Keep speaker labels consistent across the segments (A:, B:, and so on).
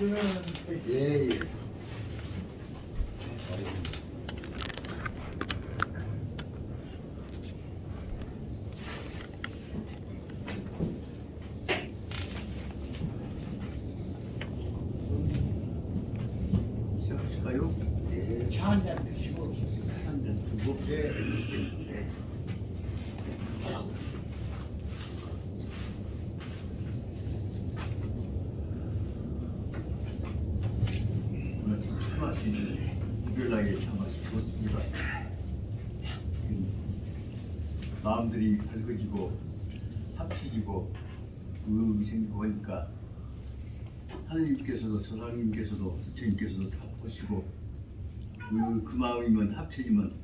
A: 예, 예.
B: 시작하실까요?
A: 예.
C: 차 한 잔 드시고
B: 한잔 두고.
A: 예.
B: 네. 오늘 참 참맛이 이별나게 참맛이 좋습니다. 마음들이 밝아지고 합쳐지고 의욕이 생기고 하니까 하느님께서도 조상님께서도 부처님께서도 다 보시고 그 마음이면 합쳐지면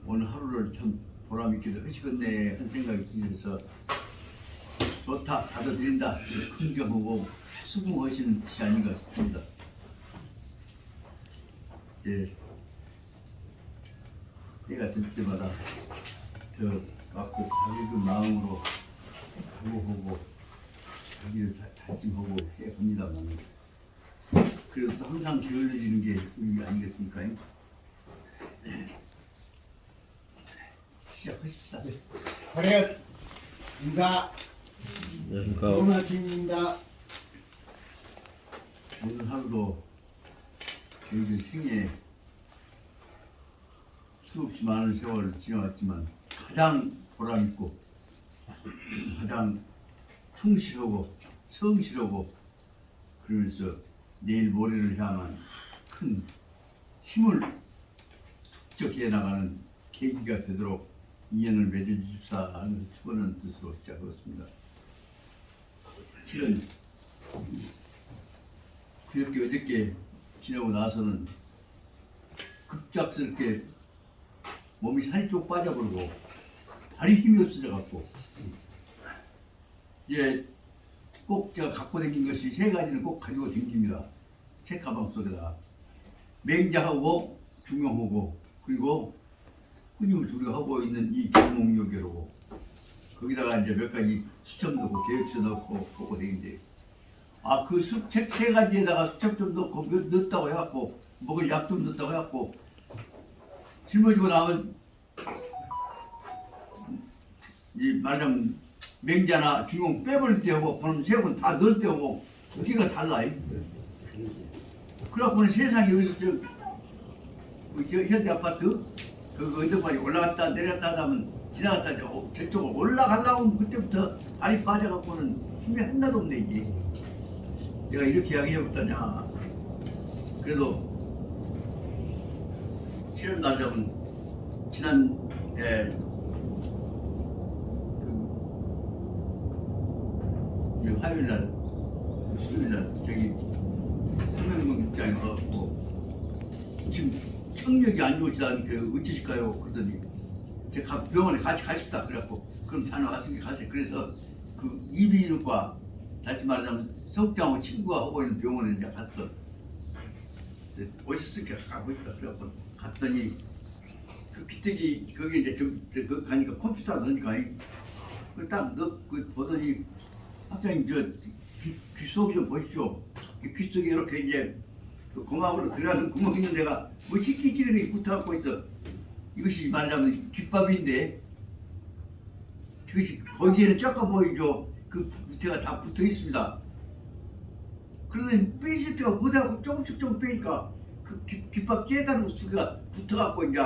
B: 오늘 하루를 참 보람있게도 하시겠네 한 생각이 들면서 좋다 받아들인다 긍정하고 수긍하시는 뜻이 아닌가 싶습니다. 예, 때가 될 때마다 더 맞고 자기 마음으로 보호하고 자기를 다짐하고 해봅니다만 그래서 또 항상 게을러지는 게 우리 아니겠습니까? 시작하십시다.
C: 그래 인사
D: 안녕하십니까.
C: 고맙습니다.
B: 오늘 하루도 저희들 생에 수없이 많은 세월을 지나왔지만 가장 보람있고 가장 충실하고 성실하고 그러면서 내일 모레를 향한 큰 힘을 축적해 나가는 계기가 되도록 인연을 맺어주십사 하는 축원하는 뜻으로 시작하였습니다. 실은 그저께 어저께 지나고 나서는 급작스럽게 몸이 살이 쭉 빠져버리고 다리 힘이 없어져 갖고 이제 꼭 제가 갖고 다닌 것이 세 가지는 꼭 가지고 다닙니다. 책 가방 속에다 맹자하고 중용하고 그리고 근육을 수료하고 있는 이 경목요괴로 거기다가 이제 몇 가지 수첩 넣고 계획서 넣고 보고 다니는데 그 책 세 가지에다가 수첩 좀 넣고 넣었다고 해갖고 먹을 약 좀 넣었다고 해갖고 짊어지고 나면 이 말하자면 맹자나 중용 빼버릴 때 하고 그럼 세 번 다 넣을 때 하고 그게가 달라. 그래갖고는 세상에 여기서 저 현대 아파트 그 언덕바위 올라갔다 내렸다 하면 지나갔다 저쪽으로 올라가려고 하면 그때부터 발이 빠져갖고는 힘이 하나도 없네 이게. 내가 이렇게 이야기해봤다냐. 그래도 실험 날짜는 지난 그 화요일날 수요일날 저기 서명문 입장에 가갖고 지금 청력이 안 좋으시다니까 어찌실까요? 그러더니 제가 병원에 같이 가십시다. 그래갖고 그럼 다녀왔으니까 가세요. 그래서 그 이비인후과 다시 말하자면 석장하고 친구가 하고 있는 병원에 이제 갔어. 오셨으니까 가고 있다. 그래갖고 갔더니 그 기특이 거기 이제 그 가니까 컴퓨터 넣으니까 그딱그 보더니 학장님 저 귀 속이 좀 보십시오. 귀 속에 이렇게 이제 그 고막으로 들어가는 구멍 있는 데가 뭐 식기끼리 붙어갖고 있어. 이것이 말하자면 귓밥인데 그것이 거기에는 조금 보이죠. 그 밑에가 다 붙어 있습니다. 그러더니 빼실 때가 못하고 조금씩 좀 빼니까 그 귓밥 째다는 수가 붙어갖고 이제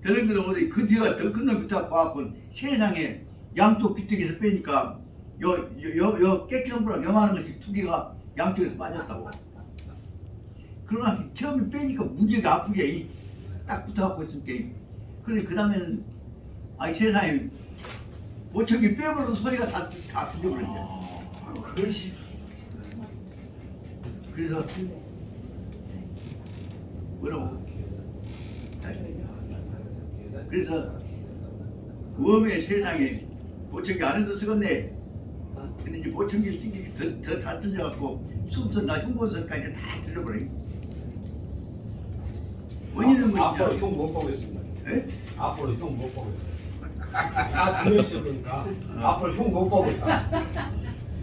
B: 더렁더렁 어디 그 뒤가 더 큰 놈 붙어갖고 세상에 양쪽 귀뚜기에서 빼니까 요 깨끗한거랑 요만한 것이 두 개가 양쪽에서 빠졌다고. 그러나 처음에 빼니까 무지하게 아프게 딱 붙어갖고 있으니까 그런데 그 다음에는 이 세상에 모청기 빼버려도 소리가 다 들려버렸네.
C: 그것이
B: 그래서 뭐라고? 그래서 웜의 세상에 보청기 안 해도 쓰겠네. 근데 이제 보청기를 튕기기 더잘 던져갖고 숨소나 흉본선까지 다 들려버려. 원인은 뭐냐?
E: 앞으로 흉 못 보겠습니다.
B: 예?
E: 앞으로 흉 못 보겠어요. 다 들으시니까 앞으로 흉 못 보겠다.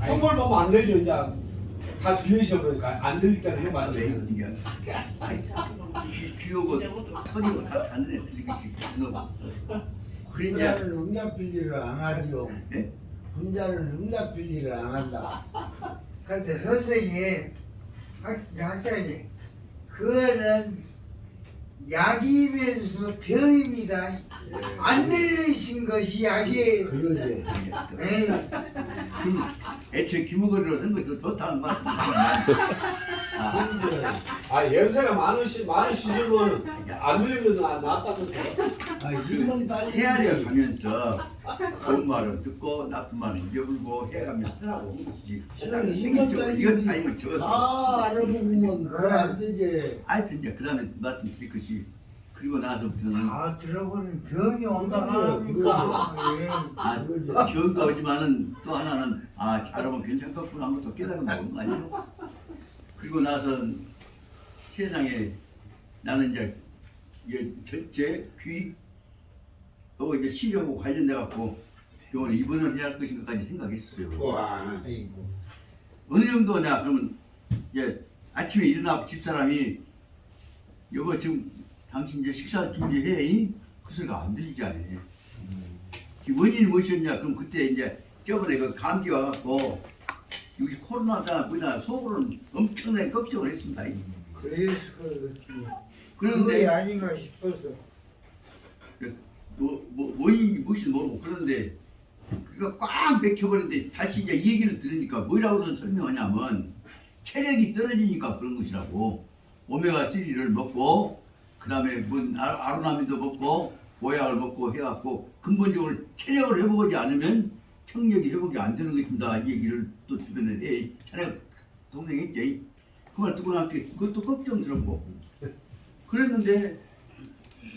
E: 흉을 보면 안 되죠 이제. 다 들리셔 그러니까 안 들릴 때는 해봐.
B: 이게 귀여고 선이고 다 다른 애 들리듯이 넣어. 그러냐?
A: 분자는 응답할 일을 안 하지요.
B: 예?
A: 분자는 응답할 일을 안 한다.
D: 근데 선생님, 학자님, 그거는 약이면서 병입니다. 안 들리신 것이 약이에요.
A: 그러지.
D: 에이,
B: 그럼 애초에 김우거리로 쓴 것도 좋다는 말.
E: 아 연세가 많으시지만 안 들리는 건 낫다면서요.
A: 아, 이건 딸이
B: 헤아려 가면서 좋은 말은 듣고 나쁜 말은 잊어버리고 해가면서 하라고 한 것이지.
A: 이건
B: 이건 아니면 저거.
A: 다 알아보면 그건 안 되지.
B: 하여튼 이제 그 다음에 말씀드릴 것이 그리고 나서부터는
D: 다 들어보니 병이 온다
A: 그래,
D: 하니까. 예.
B: 아, 병도 오지만은 또 하나는 아, 저러면 괜찮겠구나 하는 것도 깨달은 거 아니에요? 그리고 나서 세상에 나는 이제 전체 귀 또 이제 시력하고 관련돼 갖고 병원에 입원을 해야 할 것인가까지 생각했어요.
E: 와.
A: 아이고.
B: 어느 정도냐 그러면 이제 아침에 일어나고 집사람이 여보 지금 당신 이제 식사 준비해? 그 소리가 안 들리지 않아요. 원인이 무엇이었냐? 그럼 그때 이제 저번에 그 감기 와갖고 여기 코로나다 뭐냐 속으로는 엄청나게 걱정을 했습니다.
D: 그래서 그렇지. 그게
B: 그런데
D: 아닌가 싶어서.
B: 원인이 무엇인지 모르고 그런데 그가 꽉 맥혀버렸는데 다시 이제 이 얘기를 들으니까 뭐라고 설명하냐면 체력이 떨어지니까 그런 것이라고 오메가3를 먹고 그 다음에 아로나민도 먹고 보약을 먹고 해갖고 근본적으로 체력을 회복하지 않으면 청력이 회복이 안 되는 것입니다. 이 얘기를 또 주변에 자네가 동생이 했지. 그 말 듣고 나니까 그것도 걱정스럽고 그랬는데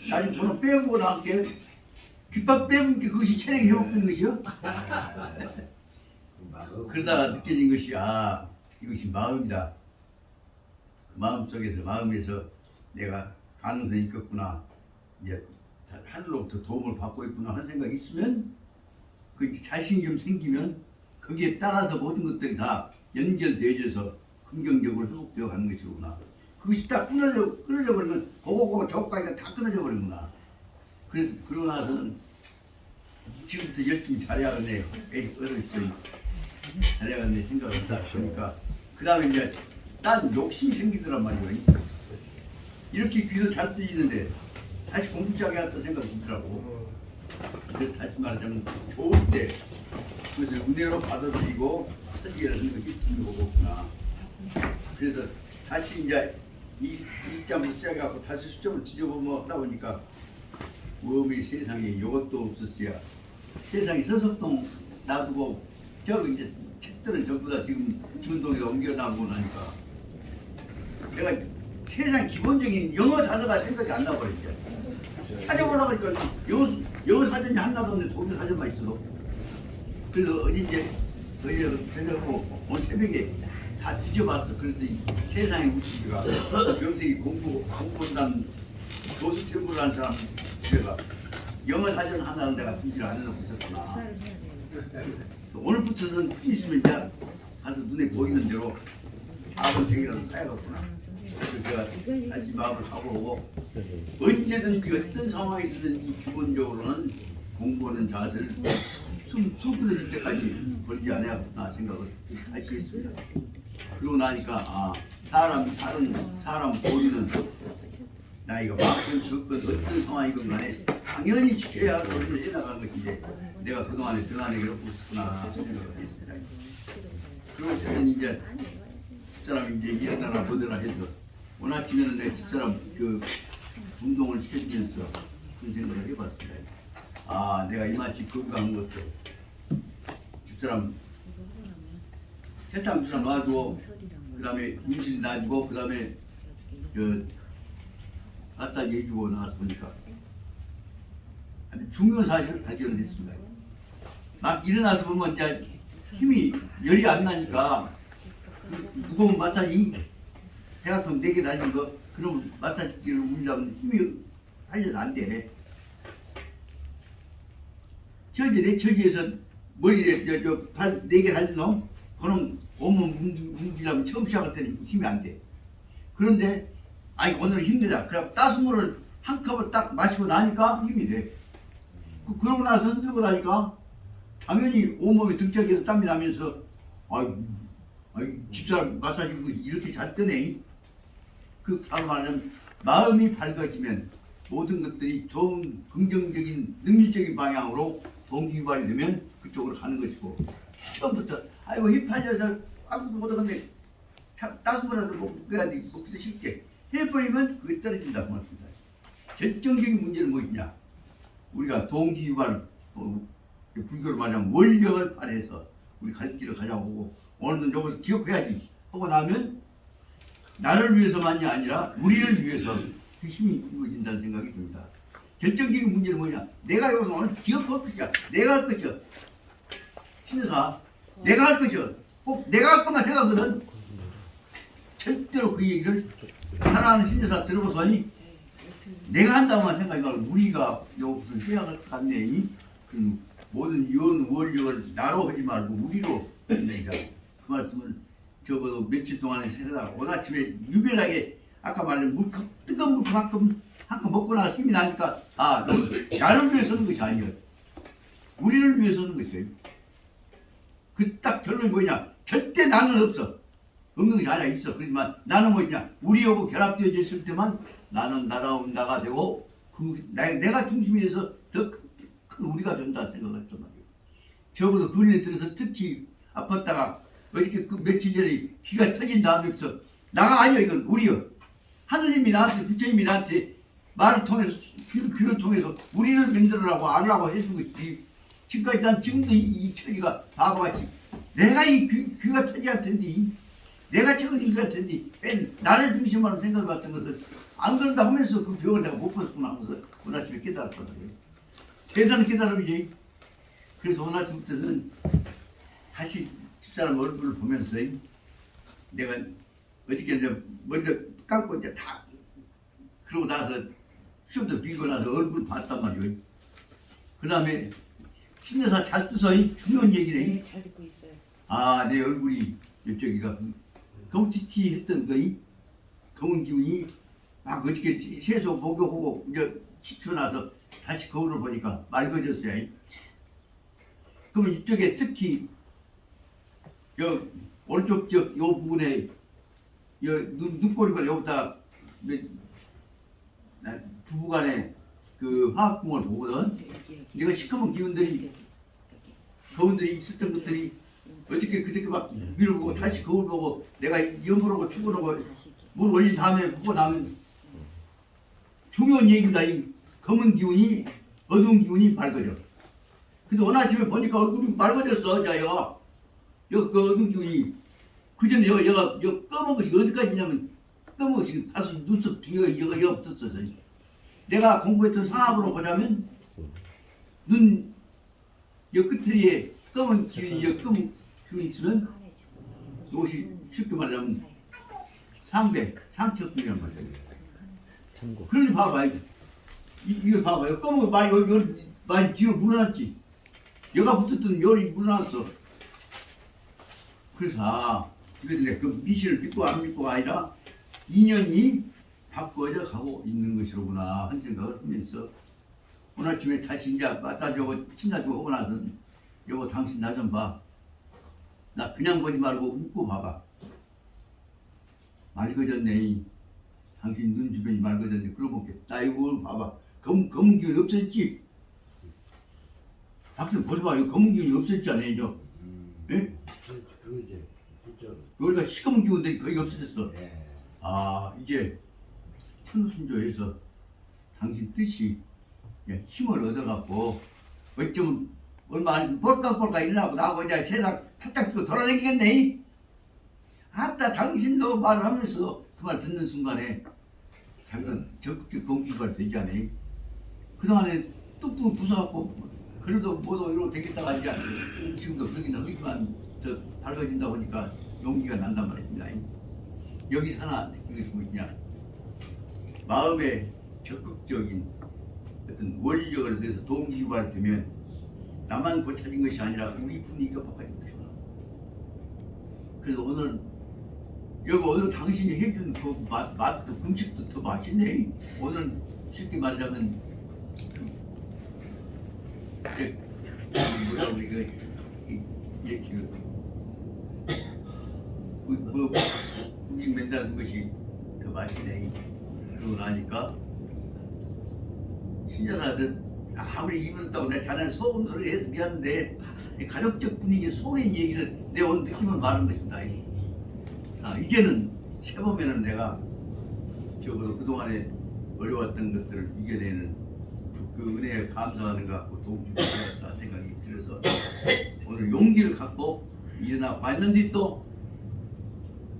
B: 나중에 번호 빼고 나니까 귓밥 빼면 그것이 체력이 회복된 것이요. 그러다가 느껴진 것이 아 이것이 마음이다. 그 마음 속에서 마음에서 내가 가능성이 있겠구나. 이제 하늘로부터 도움을 받고 있구나 하는 생각이 있으면 그 자신이 좀 생기면 거기에 따라서 모든 것들이 다 연결되어져서 긍정적으로 회복되어 가는 것이구나. 그것이 딱 끊어져 버리면 고고고 저거까지가 다 끊어져 버리구나. 그래서 그러고 나서는 지금부터 열심히 잘해야겠네. 어렸을 잘해야겠네 생각을 하다 보니까 그 다음에 이제 난 욕심이 생기더란 말이에요. 이렇게 귀도 잘 들리는데 다시 공부 시작해야겠다 생각이 들더라고. 그래서 다시 말하자면 좋을 때 그것을 은혜로 받아들이고 설계를 하는 것이 중요하구나. 그래서 다시 이제 이 점을 시작해갖고 다시 수점을 뒤져보면 하다 보니까 웜이 세상에 이것도 없었어야 세상에 서석동 놔두고 저기 이제 책들은 전부 다 지금 준동에 옮겨나오고 나니까 내가 세상 기본적인 영어 단어가 생각이 안 나버렸죠. 찾아보려고 하니까 영어 사전이 하나도 없는데 독일 사전만 있어도 그래서 어제 저녁고 오늘 새벽에 다 뒤져봤어. 그랬더니 세상에 우치가 명색이 공부한다는 교수 tem부를 한 사람 집에가 영어 사전 하나를 내가 두지를 안 해놓고 있었구나. 오늘부터는 푸지 있으면 이제 가서 눈에 보이는 대로 작은 책이라도 사야겠구나. 그래서 제가 다시 마음을 잡아오고 언제든지 어떤 상황에서든지 기본적으로는 공부하는 자들 숨 끊어질 때까지 걸리지 않아야겠구나 생각을 다시 했습니다. 그러고 나니까 아 사람 보이는 나이가 많건 적건 어떤 상황이건 간에 당연히 지켜야 할 권리를 해나가는 것이 이제 내가 그동안에 등한에 이렇게 있었구나 생각을 했습니다. 그리고 저는 이제 집사람이 이제 일어나라 뭐더라 해서 오늘 아침에는 내 집사람 그 운동을 시켜주면서 그런 생각을 해봤습니다. 아 내가 이마치 건강한 것도 집사람 세탁 주사 놔주고 그 다음에 임실 놔주고 그 다음에 마사지 해주고 나서 보니까 아주 중요한 사실을 발견을 했습니다. 막 일어나서 보면 이제 힘이 열이 안 나니까 무거운 마사지 대각통 4개 다진 거 그러면 마사지기를 울리려면 힘이 살려서 안 돼. 저지에서 머리에 발 4개 달린 놈 그놈 온몸 움직이려면 처음 시작할 때는 힘이 안 돼. 그런데 아니 오늘은 힘들다. 그래 따뜻한 물을 한 컵을 딱 마시고 나니까 힘이 돼. 그러고 나서 흔들고 나니까 당연히 온몸에 등짝에서 땀이 나면서 아이 집사람 마사지 이렇게 잘 뜨네. 그 바로 말하자면 마음이 밝아지면 모든 것들이 좋은 긍정적인 능률적인 방향으로 동기유발이 되면 그쪽으로 가는 것이고 처음부터 아이고 힘 팔려서 아무것도 못하는데 따뜻한 거라도 먹기도 쉽게 해버리면 그게 떨어진다고 말씀드립니다. 결정적인 문제는 무엇이냐? 우리가 동기유발 불교로 말하면 원력을 발휘해서 우리 갈 길을 가자고 하고 오늘은 여기서 기억해야지 하고 나면 나를 위해서만이 아니라 우리를 위해서 그 힘이 이루어진다는 생각이 듭니다. 결정적인 문제는 뭐냐? 내가 여기서 오늘 기억할 것이야. 내가 할 것이야. 신여사 내가 할 것이야. 꼭 내가 할 것만 생각하거든. 절대로 그 얘기를 하나하나 신여사 들어보서니 내가 한다고만 생각이 말고 우리가 여기서 해야 할 것 같네. 그 모든 연 원력을 나로 하지 말고 우리로 한다. 그 말씀을 적어도 며칠 동안에 해서 오늘 아침에 유별하게 아까 말한 물컵 뜨거운 물컵 한 컵 먹고 나서 힘이 나니까 나를 위해서 하는 것이 아니에요. 우리를 위해서 하는 것이에요. 그 딱 결론이 뭐냐? 절대 나는 없어. 없는 것이 아니라 있어. 그렇지만 나는 뭐냐? 우리하고 결합되어져 있을 때만 나는 나다운 나가 되고 내가 중심이 돼서 더 큰 우리가 된다 생각을 했단 말이에요. 저보다 그린에 들어서 특히 아팠다가 어저께 그 며칠 전에 귀가 터진 다음에부터 나가 아니야 이건 우리요. 하느님이 나한테 부처님이 나한테 말을 통해서 귀를 통해서 우리를 만들으라고 알라고 해준 것이지. 지금까지 난 지금도 이 처리가 바보같이 내가 이 귀가 터지할 텐데 내가 책임질 것 텐데 나를 중심으로 생각을 봤던 것을 안 그런다 하면서 그 병을 내가 못 벗었구나 하면서 오늘 아침에 깨달았거든요. 대단한 깨달음이지. 그래서 오늘 아침부터는 다시 집사람 얼굴을 보면서 내가 어저께 이제 먼저 감고 이제 다 그러고 나서 시험도 빌고 나서 얼굴 봤단 말이에요. 그 다음에 신여사 잘 뜨서 중요한 얘기네.
F: 네, 잘 듣고 있어요.
B: 내 얼굴이 이쪽이가 검티티했던 거이 검은 기운이 막 어저께 세수 목욕하고 이제 치고 나서 다시 거울을 보니까 맑아졌어요. 그러면 이쪽에 특히 요 오른쪽 요 부분에 요 눈꼬리가 여기다 부부간에 그 화학궁을 보거든. 내가 시커먼 기운들이 거운들이 있었던 것들이 어저께 그렇게 막 위를 보고 다시 거울 보고 내가 염불하고 축구하고 물 올린 다음에 보고 나면 중요한 얘기입니다. 이 검은 기운이 어두운 기운이 맑아져. 근데 오늘 아침에 보니까 얼굴이 맑아졌어. 야 얘가 그 어두운 기운이 그전에 얘가 검은 것이 어디까지 있냐면 검은 것이 다소 눈썹 뒤가 얘가 붙었어. 내가 공부했던 상학으로 보자면 눈 여 끝트리에 검은 기운이 여 검은 기운이 있으면 이것이 쉽게 말하면 상처뿐이란 말이에요. 그러니 봐봐. 이거 봐봐요. 검은 거 많이 뒤로 물러났지. 여가 붙었던 열이 물러났어. 그래서 이거 내가 그 미신을 믿고 안 믿고가 아니라 인연이 바꿔져 가고 있는 것이로구나 한 생각을 하면서 오늘 아침에 다시 이제 마사지하고 침나주고 하고 나서 여보 당신 나 좀 봐. 나 그냥 보지 말고 웃고 봐봐. 맑아졌네. 당신 눈 주변이 맑아졌네. 그러고 볼게. 나 이거 봐봐. 검은 기운이 없었지? 당신 보셔봐. 이거 검은 기운이 없었잖아요. 예?
A: 그러지. 진짜로.
B: 여기가 시커먼 기운들이 거의 없어졌어.
A: 예.
B: 이제 천순조에서 당신 뜻이 힘을 얻어갖고 어쩌면 얼마 안 볼깍볼깍 일어나고 나하고 이제 세상 팔딱 끼고 돌아다니겠네. 아따 당신도 말을 하면서 그 말 듣는 순간에 자기가 적극적 동기가 되지 않아요. 그동안에 뚝뚝 부숴갖고 그래도 뭐도 이러고 되겠다가 이제 지금도 그러긴 하지만 더 밝아진다 보니까 용기가 난단 말입니다. 여기서 하나 느끼는 것이 뭐냐, 마음의 적극적인 어떤 원력을 내서 동기유발되면 나만 고쳐진 것이 아니라 우리 분위기가 바꿔진 것이구나. 그래서 오늘 여기 오늘 당신이 해준 그 맛도 음식도 더 맛있네. 오늘 쉽게 말하자면 뭐야 우리가 이렇게 뭐 음식 만드는 것이 더 맛있네. 그러고 나니까 신여사들 아무리 입을 따고 내가 자네 소금 소리 해서 미안한데 가족적 분위기 속의 얘기를 내 오늘 느낌을 말하는 것입니다. 이게는 세보면은 내가 적어도 그동안에 어려웠던 것들을 이겨내는 그 은혜에 감사하는 것 같고 도움이 되었다 생각이 들어서 오늘 용기를 갖고 일어나 봤는데 또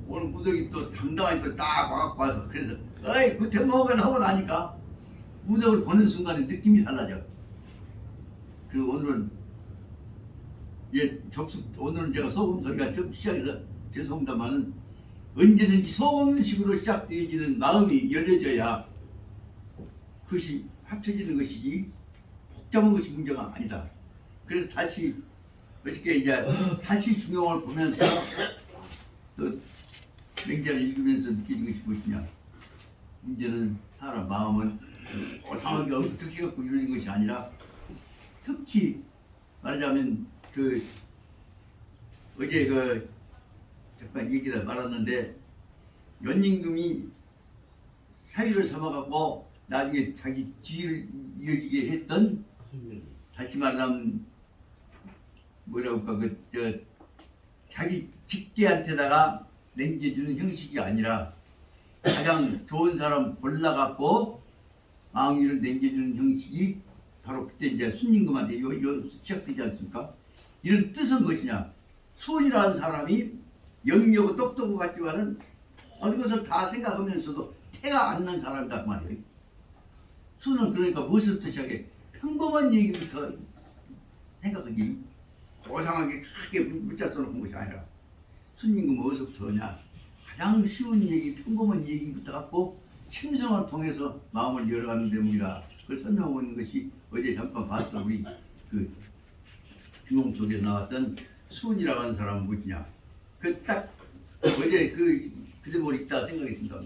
B: 오늘 무덕이 또 당당하게 또 딱 와서 그래서 어이 그 대목을 하고 나니까 무덕을 보는 순간에 느낌이 달라져. 그리고 오늘은 오늘은 제가 소금 소리가 처음 시작해서 죄송합니다만은 언제든지 소금식으로 시작되어지는 마음이 열려져야 그것이 합쳐지는 것이지 복잡한 것이 문제가 아니다. 그래서 다시 어저께 이제 한시 중용을 보면서 또 맹자를 읽으면서 느끼는 것이 무엇이냐. 문제는 사람 마음은 상하게 엄격히 갖고 이루는 것이 아니라 특히 말하자면 어제 잠깐 얘기를 말았는데 연임금이 사위를 삼아갖고 나중에 자기 지위를 이어지게 했던 다시 말하면 뭐라고 할까 자기 직계한테다가 남겨주는 형식이 아니라 가장 좋은 사람 골라갖고 망위를 남겨주는 형식이 바로 그때 이제 순임금한테 시작되지 않습니까? 이런 뜻은 무엇이냐? 수원이라는 사람이 영리하고 똑똑한 것 같지만은 어느 것을 다 생각하면서도 태가 안 난 사람이다 그 말이에요. 수는 그러니까 무엇부터 시작해? 평범한 얘기부터 생각하기 고상하게 크게 문자 써놓은 것이 아니라 순임금은 어디서부터 오냐? 가장 쉬운 얘기, 평범한 얘기부터 갖고 심성을 통해서 마음을 열어가는 대목이다. 그걸 설명하고 있는 것이 어제 잠깐 봤던 우리 중용 속에 나왔던 수은이라고 하는 사람은 무엇이냐? 딱 어제 그 대목을 읽다 생각이 든다.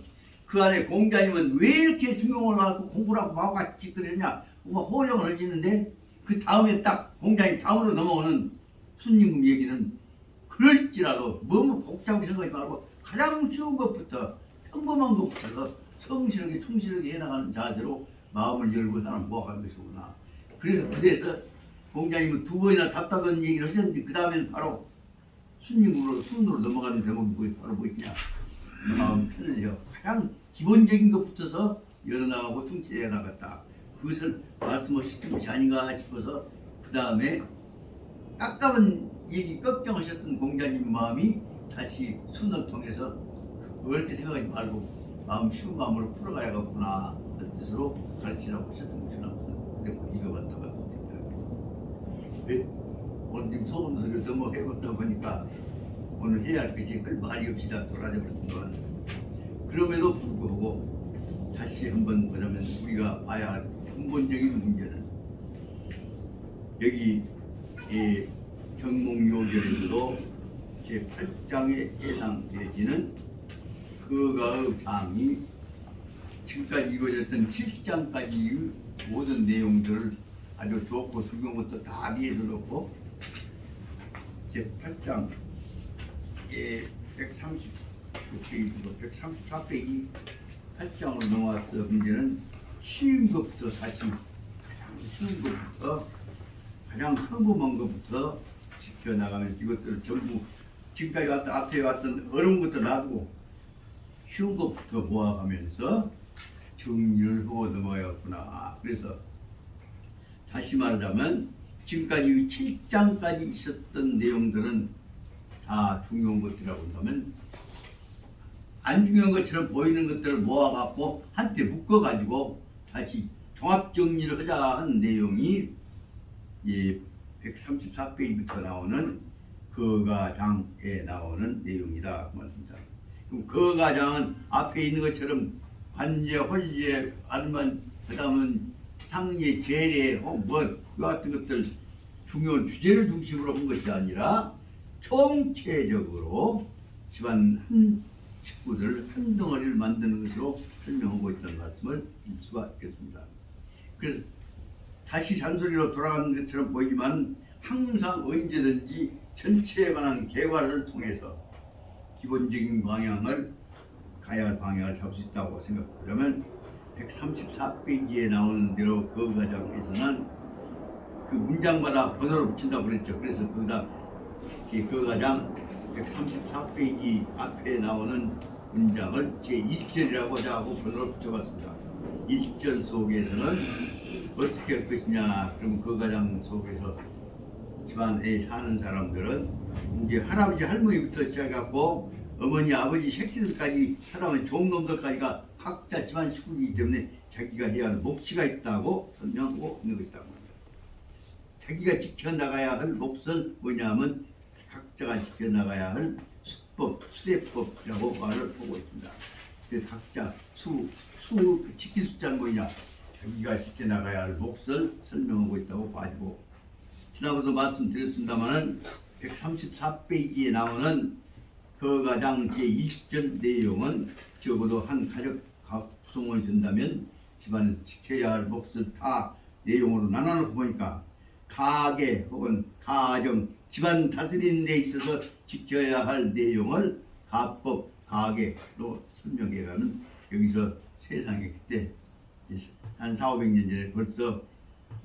B: 그 안에 공자님은 왜 이렇게 중용을 하고 공부를 하고 마음 같이 그랬냐? 뭐 호령을 하시는데 그 다음에 딱 공자님 다음으로 넘어오는 순임금 얘기는 그럴지라도 너무 복잡하게 생각하지 말고 가장 쉬운 것부터 평범한 것부터 성실하게 충실하게 해나가는 자세로 마음을 열고 사람 모아가는 것이구나. 그래서 공자님은 두 번이나 답답한 얘기를 하셨는데 그 다음에는 바로 순으로 넘어가는 대목이 바로 무엇이냐. 마음 편해져 가장 기본적인 것부터서 열어나가고 충실해 나갔다. 그것을 말씀하신 것이 아닌가 싶어서 그 다음에 깝깝한 얘기 걱정하셨던 공자님 마음이 다시 순을 통해서 어렵게 생각하지 말고 마음 쉬운 마음으로 풀어가야겠구나 하는 뜻으로 가르치라고 하셨던 것이나 읽어봤다고 생각합니다. 오늘 지금 소금 소리를 너무 해봤다 보니까 오늘 해야 할 것이 별 말이 없이 다 돌아져 버렸던 그럼에도 불구하고 다시 한번 보자면 우리가 봐야 할 근본적인 문제는 여기 정몽요절에서도 제8장에 해당되지는 그가의 장이 지금까지 이루어졌던 7장까지의 모든 내용들을 아주 좋고 중요한 것도 다 이해해 놓고 제8장에 134페이지 8장으로 넘어왔던 문제는 쉬운 것부터 다시 가장 쉬운 것부터 가장 평범한 것부터 지켜나가면 이것들을 전부 지금까지 왔던 앞에 왔던 어려운 것도 놔두고 쉬운 것부터 모아가면서 정리를 하고 넘어야겠구나. 그래서 다시 말하자면 지금까지 7장까지 있었던 내용들은 다 중요한 것들이라고 한다면 안 중요한 것처럼 보이는 것들을 모아갖고 한때 묶어가지고 다시 종합정리를 하자 하는 내용이 134페이지부터 나오는 거가장에 나오는 내용이다 그 말씀입니다. 그럼 거가장은 앞에 있는 것처럼 관제, 홀제, 아니면 그 다음은 상례, 제례, 뭐 같은 것들 중요한 주제를 중심으로 한 것이 아니라 총체적으로 집안 한 식구들 한 덩어리를 만드는 것으로 설명하고 있다는 말씀을 알 수가 있겠습니다. 그래서 다시 잔소리로 돌아가는 것처럼 보이지만 항상 언제든지 전체에 관한 개괄을 통해서 기본적인 방향을 가야 할 방향을 잡을 수 있다고 생각하려면 134페이지에 나오는 대로 그 과정에서는 그 문장마다 번호를 붙인다고 그랬죠. 그래서 거기다 그 과장 134페이지 앞에 나오는 문장을 제1절이라고 하고 번호를 붙여봤습니다. 1절 속에서는 어떻게 할 것이냐. 그럼 그 과장 속에서 집안에 사는 사람들은 이제 할아버지 할머니부터 시작해갖고 어머니 아버지 새끼들까지 사람은 종놈들까지가 각자 집안 식구이기 때문에 자기가 해야 할 몫이가 있다고 설명하고 있는 것이다. 자기가 지켜나가야 할 몫은 뭐냐면 각자가 지켜나가야 할 수법, 수대법이라고 말을 하고 있습니다. 그래서 각자 지킬 숫자는 뭐냐? 자기가 지켜나가야 할 몫을 설명하고 있다고 봐주고, 지난번도 말씀드렸습니다마는 134페이지에 나오는 그 가장 제1절 내용은 적어도 한 가족 구성원이 된다면 집안을 지켜야 할 몫을 다 내용으로 나눠놓고 보니까 가계 혹은 가정, 집안 다스리는 데 있어서 지켜야 할 내용을 가법, 가계로 설명해가는, 여기서 세상에 그때 한 400~500년 전에 벌써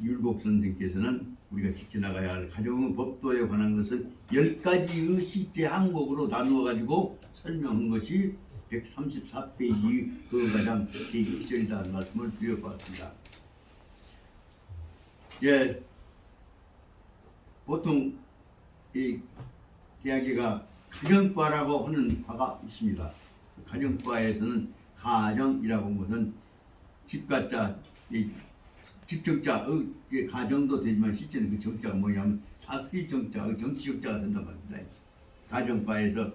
B: 율곡 선생께서는 우리가 지켜나가야 할 가정의 법도에 관한 것을 10가지의 실제 항목으로 나누어 가지고 설명한 것이 134페이지 그 가장 제1절이라는 말씀을 드려봤습니다. 예, 보통 이 대학교가 가정과라고 하는 과가 있습니다. 가정과에서는 가정이라고 하는 것은 집가자, 집정자, 가정도 되지만 실제는 그 정자가 뭐냐면 사스리 정자, 정치 정자가 된단 말입니다. 가정과에서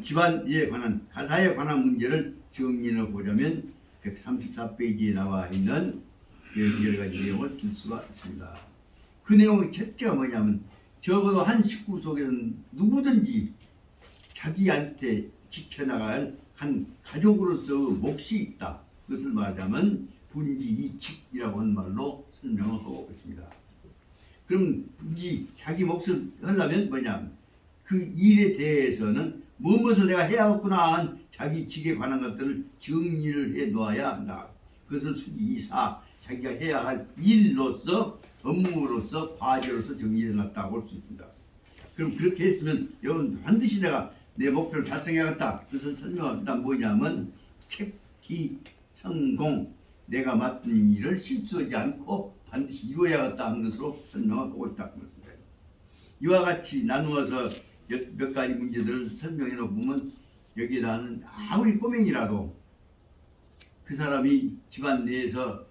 B: 집안에 관한, 가사에 관한 문제를 정리해 보자면 134페이지에 나와 있는 여러 가지 내용을 들 수가 있습니다. 그 내용의 첫째가 뭐냐면 적어도 한 식구 속에는 누구든지 자기한테 지켜나갈 한 가족으로서의 몫이 있다. 그것을 말하자면 분지이칙이라고 하는 말로 설명을 하고 있습니다. 그럼 자기 몫을 하려면 뭐냐? 그 일에 대해서는 무엇을 내가 해야겠구나 한 자기 직에 관한 것들을 정리를 해 놓아야 한다. 그것을 수기이사, 자기가 해야 할 일로서, 업무로서, 과제로서 정리해 놨다고 할 수 있습니다. 그럼 그렇게 했으면 여러분 반드시 내가 내 목표를 달성해야겠다. 그것을 설명합니다. 뭐냐면 책기 성공, 내가 맡은 일을 실수하지 않고 반드시 이루어야겠다 하는 것으로 설명하고 있다고 합니다. 이와 같이 나누어서 몇 가지 문제들을 설명해 놓으면 여기에는 아무리 꼬맹이라도 그 사람이 집안 내에서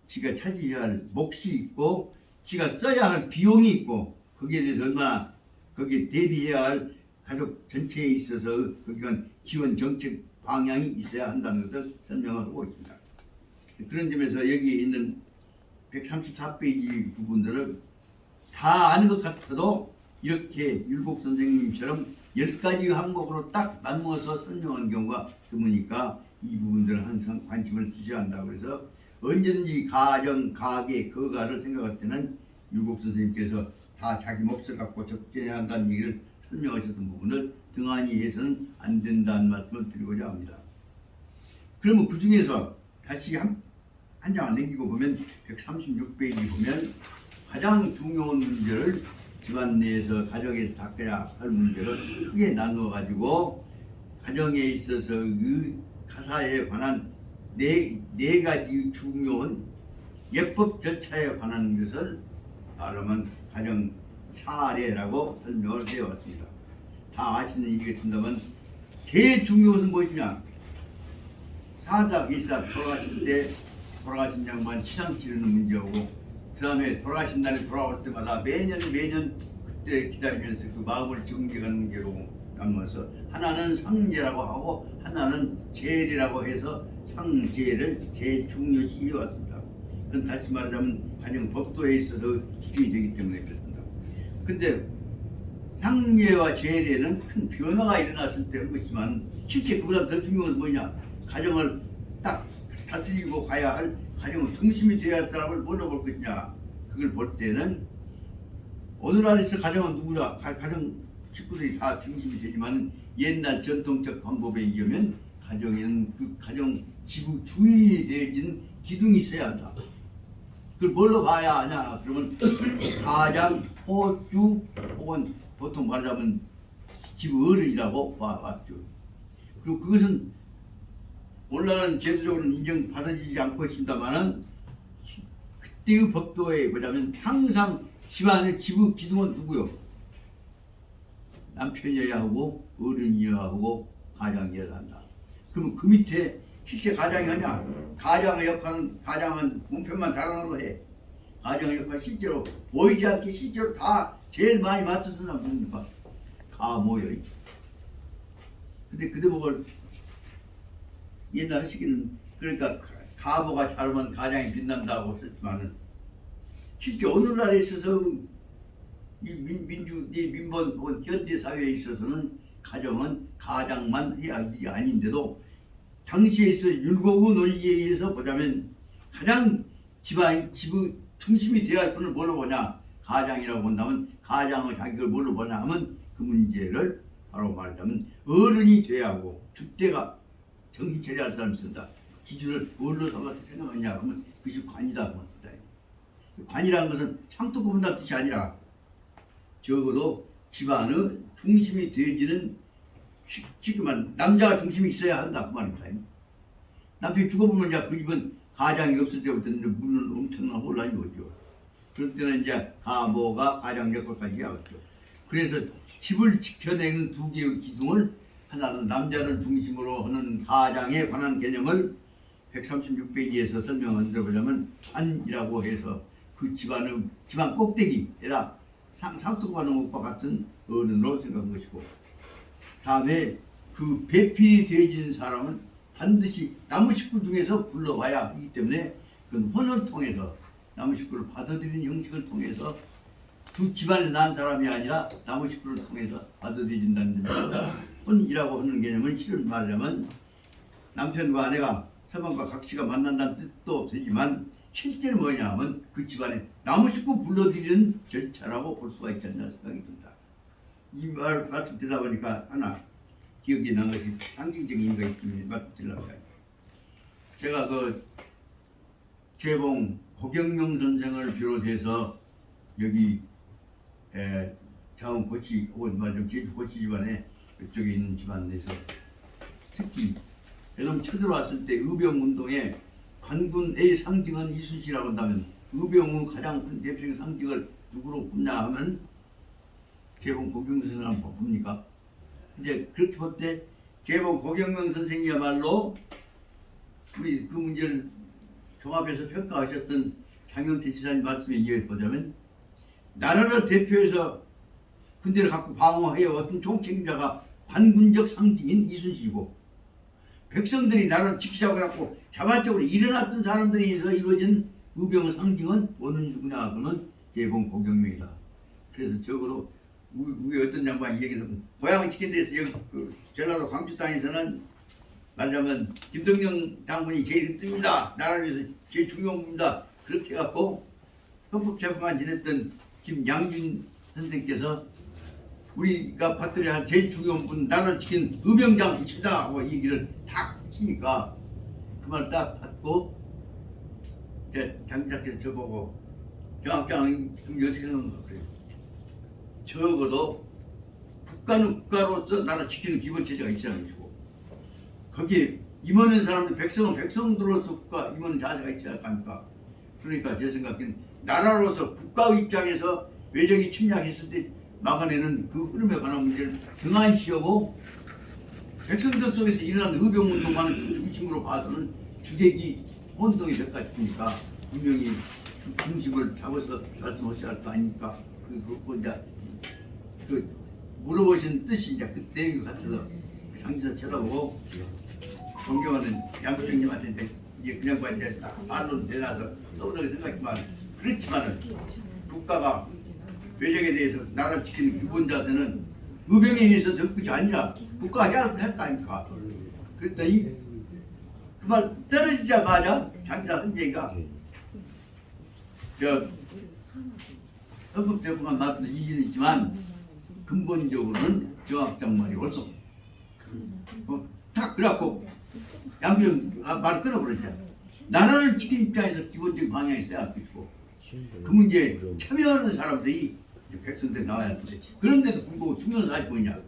B: 지가 차지해야 할 몫이 있고 지가 써야 할 비용이 있고 거기에 대해서 얼마나 거기에 대비해야 할 가족 전체에 있어서 거기가 지원 정책 방향이 있어야 한다는 것을 설명을 하고 있습니다. 그런 점에서 여기 있는 134페이지 부분들을 다 아는 것 같아도 이렇게 율곡 선생님처럼 10가지 항목으로 딱 나누어서 설명하는 경우가 드무니까 이 부분들은 항상 관심을 두셔야 한다고 해서 언제든지 가정, 가계, 거가를 생각할 때는 율곡 선생님께서 다 자기 몫을 갖고 적재해야 한다는 얘기를 설명하셨던 부분을 등한히 해서는 안 된다는 말씀을 드리고자 합니다. 그러면 그 중에서 다시 한 장을 넘기고 보면 136페이지 보면 가장 중요한 문제를 집안 내에서 가정에서 닦아야 할 문제를 크게 나누어 가지고 가정에 있어서 그 가사에 관한 네 가지 중요한 예법 절차에 관한 것을 말하면 가정 사례라고 설명을 해왔습니다. 다 아시는 얘기겠습니다만 제일 중요한 것은 무엇이냐? 사자 기사 돌아가실 때 돌아가신 양반 치상 치르는 문제하고 그 다음에 돌아가신 날에 돌아올 때마다 매년 그때 기다리면서 그 마음을 정직하는 문제로 나누어서 하나는 상제라고 하고 하나는 제일이라고 해서 상제를 제일 중요시 해왔습니다. 그건 다시 말하자면 가정 법도에 있어서 기준이 되기 때문에 그렇습니다. 근데 향례와 제례는 큰 변화가 일어났을 때 한 것이지만 실제 그보다 더 중요한 것은 뭐냐? 가정을 딱 다스리고 가야 할 가정의 중심이 되어야 할 사람을 뭘로 볼 것이냐? 그걸 볼 때는 오늘날에서 가정은 누구냐? 가정 식구들이 다 중심이 되지만 옛날 전통적 방법에 의하면 가정에는 그 가정 지구 주위에 대해진 기둥이 있어야 한다. 그걸 뭘로 봐야 하냐? 그러면 가장, 호주 혹은 보통 말하자면 집 어른이라고 봤죠. 그리고 그것은 오늘날은 제도적으로 인정받아지지 않고 있습니다만은 그때의 법도에 보자면 항상 집안의 지부 기둥은 누구요? 남편이어야 하고 어른이어야 하고 가장이어야 한다. 그러면 그 밑에 실제 가장이 하냐? 가장의 역할은 가장은 문편만 달아나로 해. 가정의 역할 실제로 보이지 않게 실제로 다 제일 많이 맡은 사람 누굽니까? 다 모여 있지. 근데 그 대목을 옛날 시기는 그러니까 가보가 잘하면 가장이 빛난다고 했지만은 실제 오늘날에 있어서 이 민본 혹은 현대 사회에 있어서는 가정은 가장만 해야 할 일이 아닌데도 당시에 있어 율곡의 논리에 의해서 보자면 가장 집의 중심이 되어야 할 분을 뭘로 보냐? 가장이라고 본다면 가장의 자격을 뭘로 보냐 하면 그 문제를 바로 말하자면 어른이 돼야 하고 주대가 정신 차려야 할 사람이 쓴다. 기준을 뭘로 삼아서 생각하냐 하면 그것이 관이다. 관이라는 것은 상투구 본다는 뜻이 아니라 적어도 집안의 중심이 되어지는 지금은 남자가 중심이 있어야 한다 그 말입니다. 남편이 죽어보면 이제 그 집은 가장이 없을 때부터 물론 엄청난 혼란이 오죠. 그럴 때는 이제 가모가 가장 역할까지 하겠죠. 그래서 집을 지켜내는 두 개의 기둥을 하나는 남자를 중심으로 하는 가장에 관한 개념을 136페이지에서 설명을 드려보자면 관이라고 해서 그 집안 꼭대기에다 상속받는 것과 같은 어른으로 생각한 것이고 다음에 그 배필이 되어진 사람은 반드시 남의 식구 중에서 불러와야 하기 때문에 그건 혼을 통해서 남의 식구를 받아들이는 형식을 통해서 두 집안에 난 사람이 아니라 남의 식구를 통해서 받아들여진다는 점에서 혼이라고 하는 개념은 실을 말하자면 남편과 아내가 서방과 각시가 만난다는 뜻도 되지만 실제로 뭐냐 하면 그 집안에 남의 식구 불러들이는 절차라고 볼 수가 있지 않나 생각이 듭니다. 이 말씀 듣다 보니까 하나 기억이 난 것이 상징적인 의미가 있습니다. 말씀드리려고 해요. 제가 그 재봉 고경명 선생을 비롯해서 여기 자원 고치 혹은 말하자면 제주 고치 집안에 이쪽에 있는 집안에서 특히 여러분 쳐들어왔을 때 의병운동에 관군의 상징은 이순신이라고 한다면 의병의 가장 큰 대표적인 상징을 누구로 꼽냐 하면 재봉 고경명 선생을 봅니까? 이제 그렇게 볼 때 재봉 고경명 선생이야말로 우리 그 문제를 종합해서 평가하셨던 장영태 지사님 말씀에 이어서 보자면 나라를 대표해서 군대를 갖고 방어해왔던 총책임자가 관군적 상징인 이순신이고 백성들이 나라를 지키자고 해갖고 자발적으로 일어났던 사람들에 의해서 이루어진 의병의 상징은 어느 누구냐 그러면 재봉 고경명이다. 그래서 적어도 우리 어떤 양반이 얘기하면 고향을 지킨 데서 여기 그 전라도 광주 땅에서는 말하자면 김덕령 장군이 제일 1등입니다. 나라를 위해서 제일 중요한 분입니다. 그렇게 해갖고 헌법재판관 지냈던 김양준 선생께서 우리가 받들어야 할 제일 중요한 분 나라를 지킨 의병장군이십니다 하고 얘기를 다 치니까 그 말 딱 받고 장작께서 저보고 장학장 어떻게 생각하는가 그래요. 적어도 국가는 국가로서 나라 지키는 기본 체제가 있어야 하는 것이고 거기에 임하는 사람들 백성은 백성들로서 국가 임하는 자세가 있어야 할 거 아닙니까? 그러니까 제 생각에는 나라로서 국가의 입장에서 외적이 침략했을 때 막아내는 그 흐름에 관한 문제를 등한시하고 백성들 속에서 일어난 의병운동만을 중심으로 봐서는 주객이 혼동이 될까 싶으니까 분명히 중심을 잡아서 말씀하셔야 할 거 아닙니까? 그거 이제 그 물어보신 뜻이 이제 그 내용 같아서 장지사 쳐다보고 존경하는 양부장님한테 이제 그냥 봐 이제 말로 내놔서 써보려고 생각했지만 그렇지만은 국가가 외적에 대해서 나라를 지키는 기본 자세는 의병에 의해서 될 것이 아니라 국가가 해야 할 거 아닙니까? 그랬더니 그 말 떨어지자마자 장사 헌재가 저 헌법 대법관 맡은 이기는 있지만 근본적으로는 정학장 말이 옳소. 딱 그래갖고 양경 말을 끊어버렸죠. 나라를 지키는 입장에서 기본적인 방향이 있어야 되고 그 문제에 참여하는 사람들이 백성들이 나와야 하는데 그런데도 불구하고 중요한 사실이 뭐냐.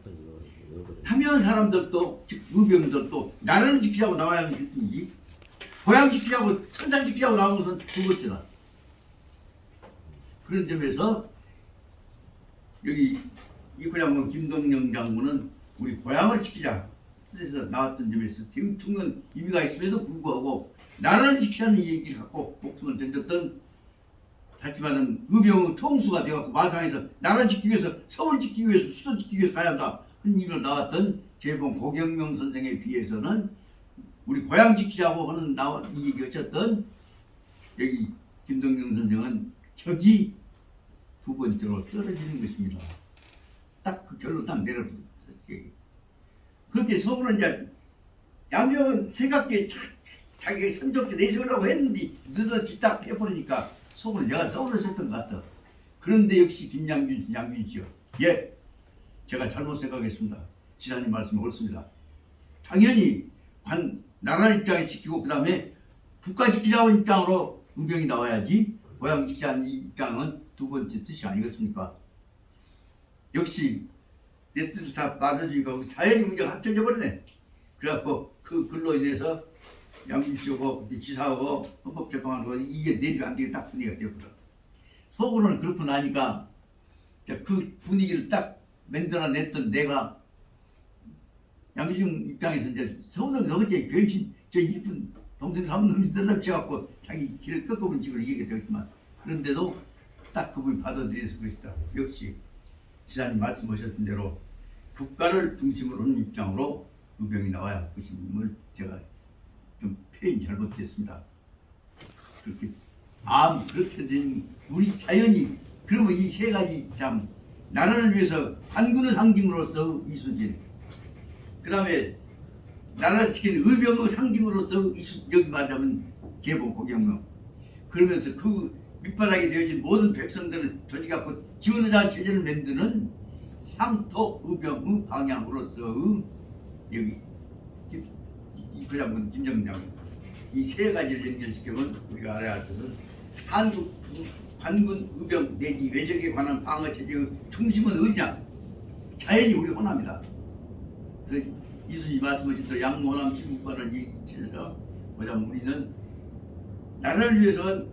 B: 참여하는 사람들도 즉 의병들도 나라를 지키자고 나와야 하는 것이지 고향 지키자고 천상 지키자고 나오는 것은 두 번째다. 그런 점에서 여기 이구 장군 김동영 장군은 우리 고향을 지키자 뜻에서 나왔던 점에서 지금 중요한 의미가 있음에도 불구하고 나라를 지키자는 얘기를 갖고 목숨을 던졌던 다시 말하면 의병의 총수가 되어갖고 마상에서 나라 지키기 위해서 서울 지키기 위해서 수도 지키기 위해서 가야 한다 하는 의미로 나왔던 재봉 고경명 선생에 비해서는 우리 고향 지키자고 하는 이 얘기 어쨌든 여기 김동영 선생은 적이 두 번째로 떨어지는 것입니다. 딱 그 결론 딱 내려버렸지. 그렇게 속으로 이제 양명은 생각해 자기가 성적게 내세우려고 했는데 늦어지 딱 해버리니까 속으로 내가 서울했었던 것 같다. 그런데 역시 김양균 씨, 양균 씨요. 예, 제가 잘못 생각했습니다. 지사님 말씀이 옳습니다. 당연히 나라 입장에 지키고 그 다음에 국가 지키자는 입장으로 의병이 나와야지 고향 지키자는 입장은 두 번째 뜻이 아니겠습니까? 역시 내 뜻을 다 받아주니까 자연히 문제가 합쳐져 버리네. 그래갖고 그 글로 인해서 양균 씨하고 지사하고 헌법재판하고 이게 내리면 안 되게 딱 분위기가 되어버려. 속으로는 그렇고 나니까 그 분위기를 딱 만들어냈던 내가 양규중 입장에서 이제 서운하게 너그제 변신 저 이쁜 동생 삼놈이 떨어져갖고 자기 길을 꺾어본 직을 이기게 되었지만 그런데도 딱 그분이 받아들여서 그러시더라고. 역시 지사님 말씀하셨던 대로 국가를 중심으로 하는 입장으로 의병이 나와야 할 것임을 제가 좀 표현이 잘못됐습니다. 그렇게 그렇게 된 우리 자연이 그러면 이 세 가지 참 나라를 위해서 관군의 상징으로서 이순신 그 다음에 나라를 지키는 의병의 상징으로서 여기 말하자면 개봉 고경명 그러면서 그 밑바닥에 되어진 모든 백성들을 조직하고 지원의자 체제를 만드는 향토 의병의 방향으로서 여기 이구 장군 김정장 이 세 가지를 연결시키면 우리가 알아야 할 것은 한국 관군 의병 내지 외적에 관한 방어 체제의 중심은 어디냐? 자연히 우리 호남이다. 그래서 이순이 말씀하신 대로 양모호남 친국과는 이치에서 보자면 우리는 나라를 위해서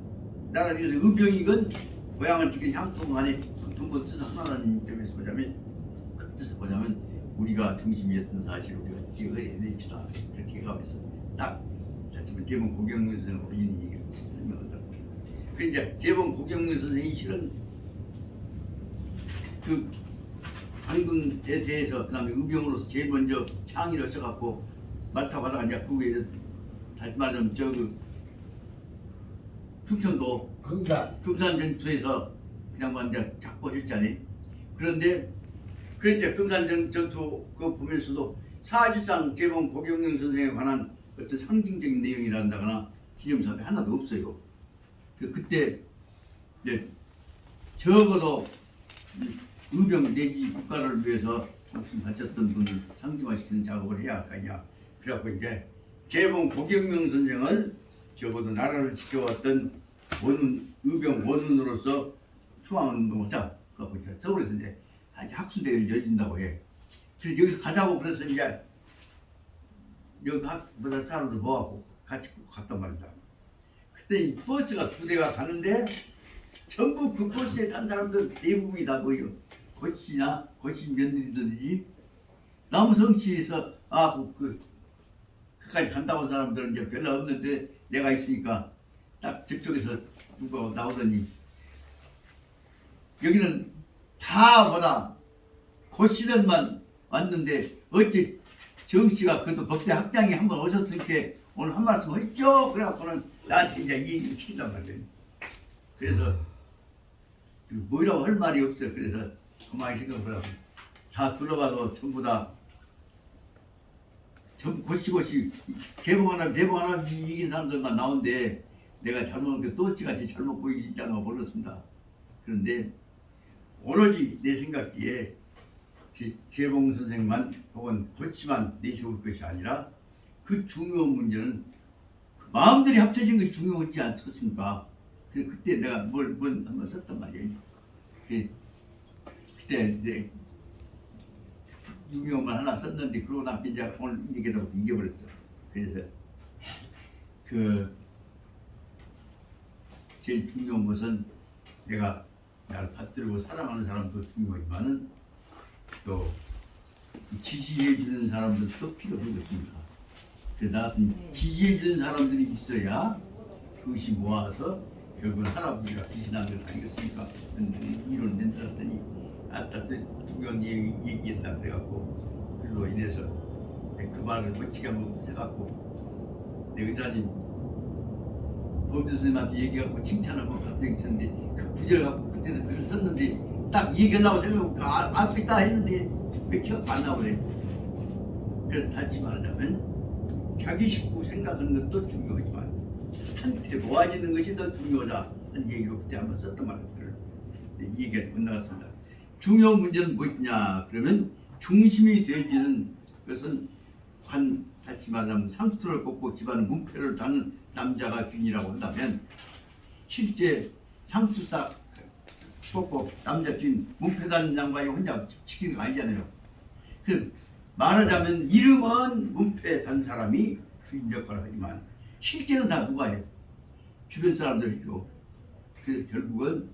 B: 의병이건 고향을 지킨 향토만의 둥근 뜻 하나라는 점에서 보자면 그 뜻을 보자면 우리가 중심이었던 사실을 우리가 기억을 해내치다 그렇게 가면서 딱 자칫 재봉 고경명 선생의 오리진 얘기를 설명한다. 그 이제 재봉 고경명 선생이 실은 그 관군에 대해서 그다음에 의병으로서 제일 먼저 창의를 써갖고 맡아가다가 이제 그 외에 다시 말하면 충청도 금산 전투에서 그냥 이제 잡고 했잖아요. 그런데 이제 금산 전투 그거 보면서도 사실상 재봉 고경명 선생에 관한 어떤 상징적인 내용이란다거나 기념사업이 하나도 없어요. 그때 이제 적어도 의병 내지 국가를 위해서 목숨 바쳤던 분을 상징화시키는 작업을 해야 할 거 아니야. 그래갖고 이제 재봉 고경명 선생을 적어도 나라를 지켜왔던 의병 원훈으로서 수왕운동을 하자. 그래갖고 이제 서울에서 이제 학술대회를 열린다고 해. 그래서 여기서 가자고 그래서 이제 여기 학보다 사람들 모아갖고 같이 갔단 말이다. 그때 이 버스가 두 대가 가는데 전부 그 버스에 탄 사람들 대부분이 다 뭐예요? 고신 며느리들이지. 남성시에서 그까지 간다고 한 사람들은 이제 별로 없는데 내가 있으니까 딱 저쪽에서 누가 나오더니 여기는 다 뭐다 고시들만 왔는데 어째 정씨가 그래도 법대 학장이 한번 오셨으니까 오늘 한 말씀 하십시오. 그래갖고는 나한테 이제 이 얘기를 시킨단 말이에요. 그래서 뭐라고 할 말이 없어. 그래서 가만히 생각을 하고 다 둘러봐도 전부 다 전부 고치고치 개봉 하나 이긴 사람들만 나오는데 내가 잘못 그 또치같이 잘못 보이지 않아 모르겠습니다. 그런데 오로지 내 생각기에 재봉 선생만 혹은 고치만 내세울 것이 아니라 그 중요한 문제는 마음들이 합쳐진 것이 중요하지 않겠습니까? 그때 내가 뭘 한번 썼단 말이에요. 그때 이제 유명만 하나 썼는데 그러고 나서 이제 오늘 얘기하다가 잊어버렸어. 그래서 제일 중요한 것은 내가 나를 받들고 사랑하는 사람도 중요하지만은 또 지지해 주는 사람들도 필요한 것입니다. 그래서 나 같은 지지해 주는 사람들이 있어야 그것이 모아서 결국은 할아버지가 귀신한 걸 아니겠습니까? 이론 낸다더니 아따 중요한 얘기했다 그래갖고 그로 인해서 그 말을 멋지게 한번 해갖고 내 의사님 범주 선생님한테 얘기하고 칭찬하고 갑자기 있었는데 그 구절 갖고 그때도 글을 썼는데 딱 얘기하려고 생각하고 앞에 딱 했는데 왜 기억 안 나오래. 그래서 다시 말하자면 자기 식구 생각하는 것도 중요하지만 한테 모아지는 것이 더 중요하다는 얘기로 그때 한번 썼단 말이에요. 그런 얘기가 끝나갔습니다. 중요한 문제는 무엇이냐 그러면 중심이 되어지는 것은 다시 말하면 상투를 꽂고 집안 문패를 다는 남자가 주인이라고 한다면 실제 상투 딱 꽂고 남자 주인 문패 다는 양반이 혼자 지키는 거 아니잖아요. 그 말하자면 이름은 문패 단 사람이 주인 역할을 하지만 실제는 다 누가 해요? 주변 사람들이죠. 그래서 결국은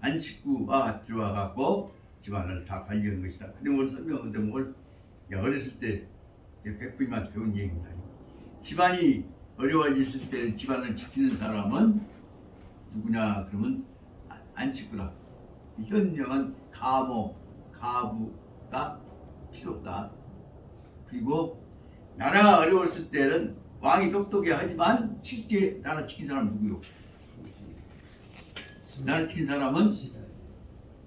B: 안식구가 들어와갖고 집안을 다 관리하는 것이다. 그런 걸 설명하는데 뭘 어렸을 때 백부님한테 배운 얘기입니다. 집안이 어려워졌을 때 집안을 지키는 사람은 누구냐 그러면 안식구다. 현명한 가모, 가부가 필요하다. 그리고 나라가 어려웠을 때는 왕이 똑똑해 하지만 실제 나라 지킨 사람은 누구요? 나라 지킨 사람은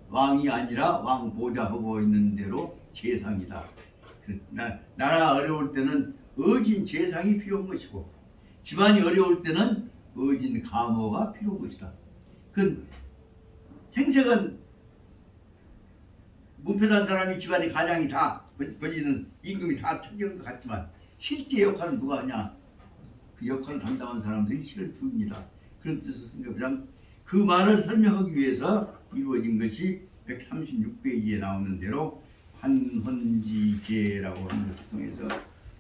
B: 왕이 아니라 왕 보좌 하고 있는 대로 재상이다. 나라가 어려울 때는 어진 재상이 필요한 것이고 집안이 어려울 때는 어진 가모가 필요한 것이다. 그 생색은 문패단 사람이 집안의 가장이 다 벌리는 임금이 다 특정한 것 같지만 실제 역할은 누가 하냐? 그 역할을 담당한 사람들이 실은 주입니다. 그런 뜻을 생각하자면 그 말을 설명하기 위해서 이루어진 것이 136페이지에 나오는 대로 환헌지제라고 하는 것을 통해서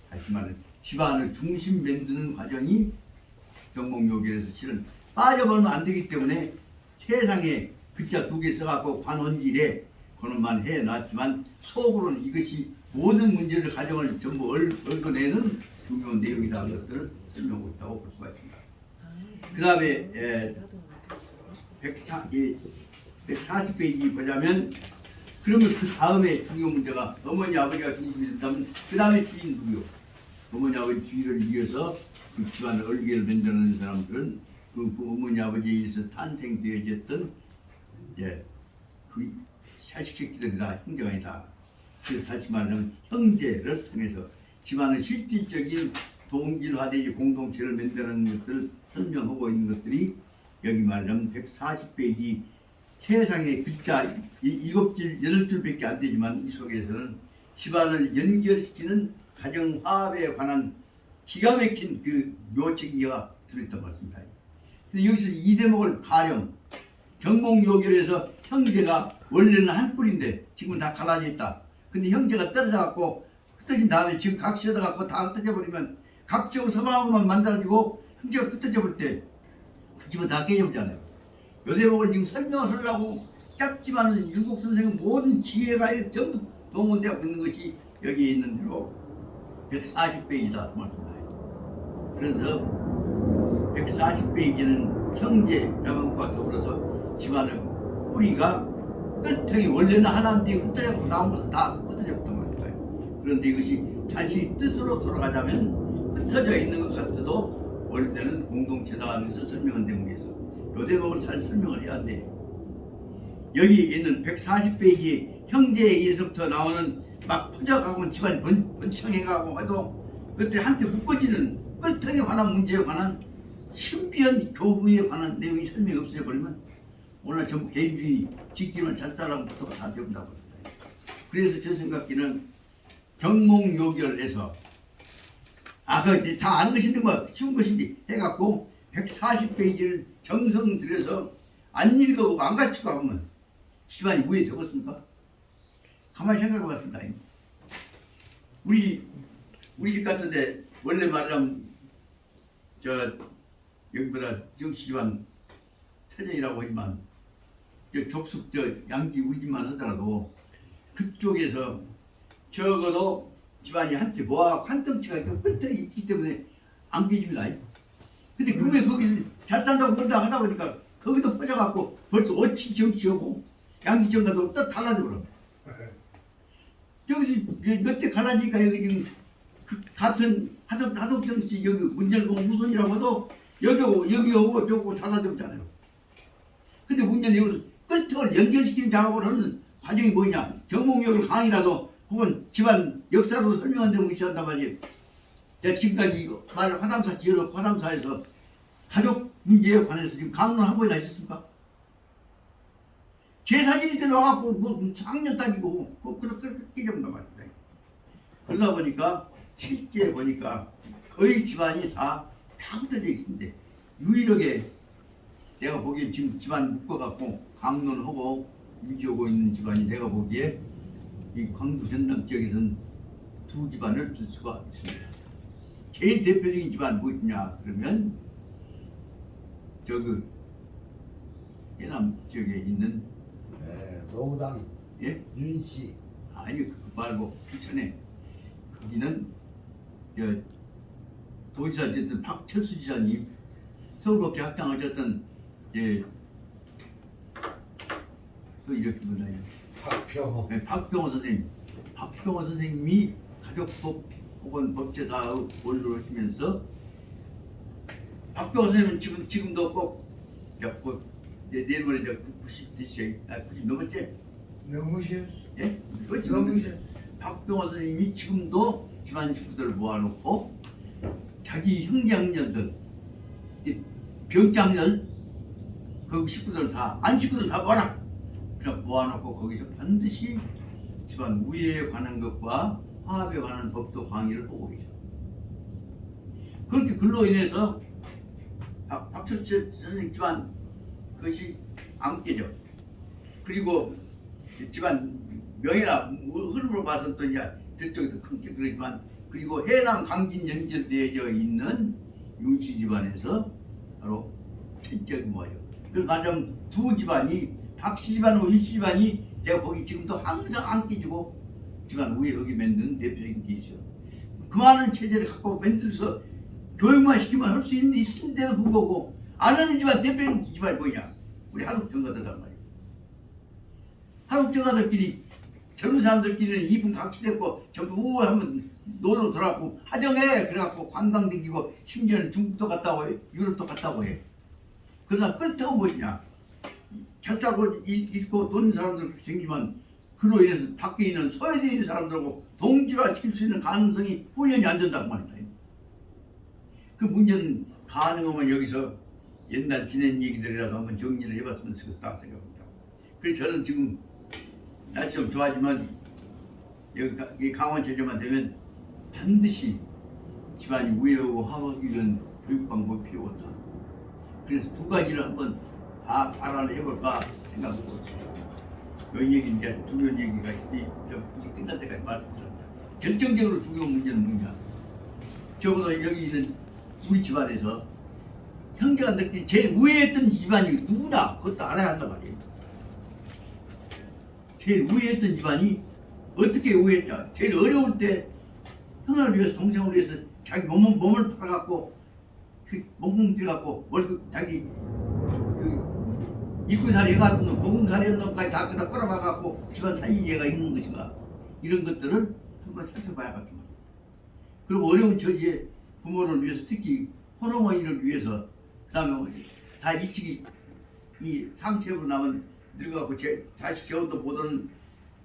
B: 다시 말해 집안을 중심 만드는 과정이 경몽요결에서 실은 빠져버리면 안 되기 때문에 세상에 글자 2개 써갖고 관헌지래 그것만 해놨지만 속으로는 이것이 모든 문제를 가정을 전부 얽어내는 중요한 내용이라는 것들을 설명하고 있다고 볼 수가 있습니다. 그 다음에 140페이지 보자면 그러면 그 다음에 중요한 문제가 어머니 아버지가 중심이 된다면 그 다음에 주인 누구요? 어머니 아버지 주인을 이어서 그 집안을 얼개를 만들어내는 사람들은 그 어머니 아버지에 의해서 탄생되어졌던 그 자식새끼들이다. 형제가 아니다. 그래서 다시 말하면 형제를 통해서 집안의 실질적인 동질화되지 공동체를 만들어내는 것들을 설명하고 있는 것들이 여기 말하자면 140페이지 세상에 글자 7줄, 8줄밖에 안 되지만 이 속에서는 집안을 연결시키는 가정화합에 관한 기가 막힌 그 묘책이가 들어있단 말씀입니다. 근데 여기서 이 대목을 가령 경몽요결에서 형제가 원래는 한 뿔인데 지금은 다 갈라져 있다. 근데 형제가 떨어져 갖고 흩어진 다음에 지금 각시에다 갖고 다 흩어져 버리면 각지하고 서방으로만 만들어지고 형제가 흩어져 버릴 때 그 집은 다 깨져버리잖아요. 요 대목을 지금 설명을 하려고 짧지만은 율곡 선생은 모든 지혜가 전부 동원되어 있는 것이 여기 있는 대로 140페이지다 그 말씀입니다. 그래서 140페이지는 형제라는 것과 더불어서 집안의 뿌리가 뼈통이 원래는 하나인데 흩어져 나온 것은 다 흩어졌단 말입니다. 그런데 이것이 다시 뜻으로 돌아가자면 흩어져 있는 것 같아도 원래는 공동체다 하면서 설명한 대목에서 이 대목을 잘 설명을 해야 돼. 여기 있는 140페이지 형제에서부터 나오는 막 퍼져가고 집안이 번창해가고 해도 그때 한테 묶어지는 끓통에 관한 문제에 관한 신비한 교훈에 관한 내용이 설명이 없어져 버리면 오늘 전부 개인주의 지키면 잘 따라부터가 다 된다고. 그래서 저 생각기는 정몽요결해서 그거 다 아는 것인데 뭐 쉬운 것인지 해갖고 140페이지를 정성 들여서 안 읽어보고 안 갖추고 하면 집안이 우에 되겠습니까? 가만히 생각해봤습니다. 우리 집 같은데 원래 말하자면 여기보다 정치 집안 태전이라고 하지만 족숙 양지 우리 집만 하더라도 그쪽에서 적어도 집안이 한테 모아갖고 한 덩치가 끈떡이 있기 때문에 안 깨집니다. 근데 그게 거기서 잘 산다고 본다 하다 보니까 거기도 퍼져갖고 벌써 어치 정치하고 양지 정가도 또 달라져 버려. 여기서 몇 대 갈라지니까 여기 지금 그 같은 하덕 정치 여기 문제는 무슨이라고 해도 여기 오고 저거 달라져 버잖아요. 근데 문제는 여기서 끈떡을 연결시키는 작업을 하는 과정이 뭐냐? 정몽역을 강의라도 혹은 집안 역사로 설명한 데는 있었단 말이에요. 내가 지금까지 이거 화담사 지어놓고 화담사에서 가족 문제에 관해서 지금 강론 한 번이나 있었습니까? 제 사진이 들어와갖고 뭐 작년 따지고 그렇게 된단 말입니다. 그러다 보니까 실제 보니까 거의 집안이 다 흩어져 있는데 유일하게 내가 보기에 지금 집안 묶어갖고 강론하고 유지하고 있는 집안이 내가 보기에 이 광주 전남 지역에서는 두 집안을 들 수가 있습니다. 제일 대표적인 집안 무엇이냐 그러면 저기 해남 지역에 있는
C: 노후당
B: 예?
C: 윤씨.
B: 아니 그거 말고 부천에 거기는 도지사 됐던 박철수 지사님 서울법대 학장 어쨌든 또 이렇게 불러요.
C: 박평호.
B: 네, 박병호 선생님. 박병호 선생님이 가족법 혹은 법제사 원로를 하시면서 박병호 선생님은 지금도 꼭 내일 모레 90 되셔요. 90 넘었지?
D: 넘으셨어.
B: 예? 그렇지. 박병호 선생님이 지금도 집안 식구들을 모아놓고 자기 형제형제들 병장들 그 식구들 다 안 식구들 다 모아라. 그냥 모아놓고 거기서 반드시 집안 우애에 관한 것과 화합에 관한 법도 강의를 하고 계셔. 그렇게 글로 인해서 박철수 선생님 집안 그것이 안 깨져. 그리고 집안 명예나 흐름으로 봐서 또 이제 저쪽에도 크게 그러지만 그리고 해남 강진 연결되어 있는 윤씨 집안에서 바로 천적이 모아요. 그래서 가장 두 집안이 박씨 집안하고 윤씨 집안이 내가 보기 지금도 항상 안 깨지고 집안 우애하게 만드는 대표적인 게 있어요. 그 많은 체제를 갖고 만들어서 교육만 시키면 할 수 있는데도 불구하고 안 하는 집안 대표적인 집안이 뭐냐? 우리 하덕정가들란 말이에요. 하덕정가들끼리 젊은 사람들끼리는 이분 각시됐고 전부 우하면 놀러 들어가고 하정해 그래갖고 관광 다니고 심지어는 중국도 갔다 오고 유럽도 갔다 오고 해. 그러나 끝하고 뭐냐? 잘 짜고 읽고 돈 사람들 생기면 그로 인해서 밖에 있는 소외되어 있는 사람들하고 동질화시킬 수 있는 가능성이 훈련이 안 된다고 말이다. 그 문제는 가능하면 여기서 옛날 지낸 얘기들이라도 한번 정리를 해봤으면 좋겠다 생각합니다. 그래서 저는 지금 날씨 좀 좋아지면 여기 강원 제주만 되면 반드시 집안이 우애하고 화합하기 위한 교육 방법이 필요하다. 그래서 두 가지를 한번 다 발언을 해볼까 생각하고 있습니다. 이 얘기 이제 중요한 얘기가 이제 끝날 때까지 말씀드립니다. 결정적으로 중요한 문제는 뭐냐? 적어도 여기 있는 우리 집안에서 형제가 느끼 제일 우애했던 집안이 누구나 그것도 알아야 한단 말이에요. 제일 우애했던 집안이 어떻게 우애했냐? 제일 어려울 때 형을 위해서 동생을 위해서 자기 몸을 팔아갖고 그 몸뚱들여갖고 월급 자기 그 일꾼살이 해갖고 고금살이 놈까지 다 그다 끌어봐갖고 집안 살린 예가 있는 것인가? 이런 것들을 한번 살펴봐야겠다. 그리고 어려운 처지에 부모를 위해서 특히 호르몬이를 위해서 그 다음에 다 일찍이 이 상체로 남은 늙어갖고 자식 재혼도 못하는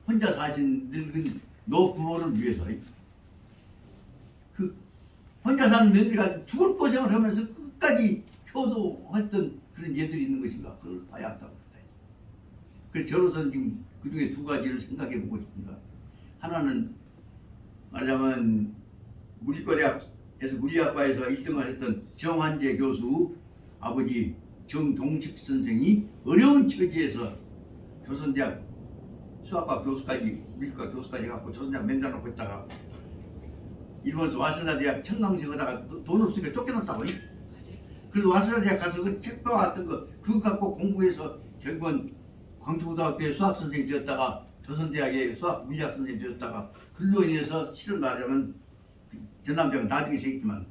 B: 혼자 사신 늙은 노부모를 위해서 그 혼자 사는 며느리가 죽을 고생을 하면서 끝까지 효도했던 그런 예들이 있는 것인가 그걸 봐야 한다고 합니다. 그래서 저로서는 지금 그 중에 두 가지를 생각해 보고 싶습니다. 하나는 말하자면 물리과대학에서 물리학과에서 1등을 했던 정환재 교수 아버지 정동식 선생이 어려운 처지에서 조선대학 수학과 교수까지 물리과 교수까지 해갖고 조선대학 맨날 놓고 있다가 일본에서 와세다 대학 청강생 하다가 돈 없으니까 쫓겨났다고. 그래서 와세다 대학 가서 그 책 봐왔던 거 그거 갖고 공부해서 결국은 광주고등학교에 수학 선생이 되었다가 조선대학에 수학 물리학 선생이 되었다가 그로 인해서 실을 말하자면 전남대학은 나중에 생겼지만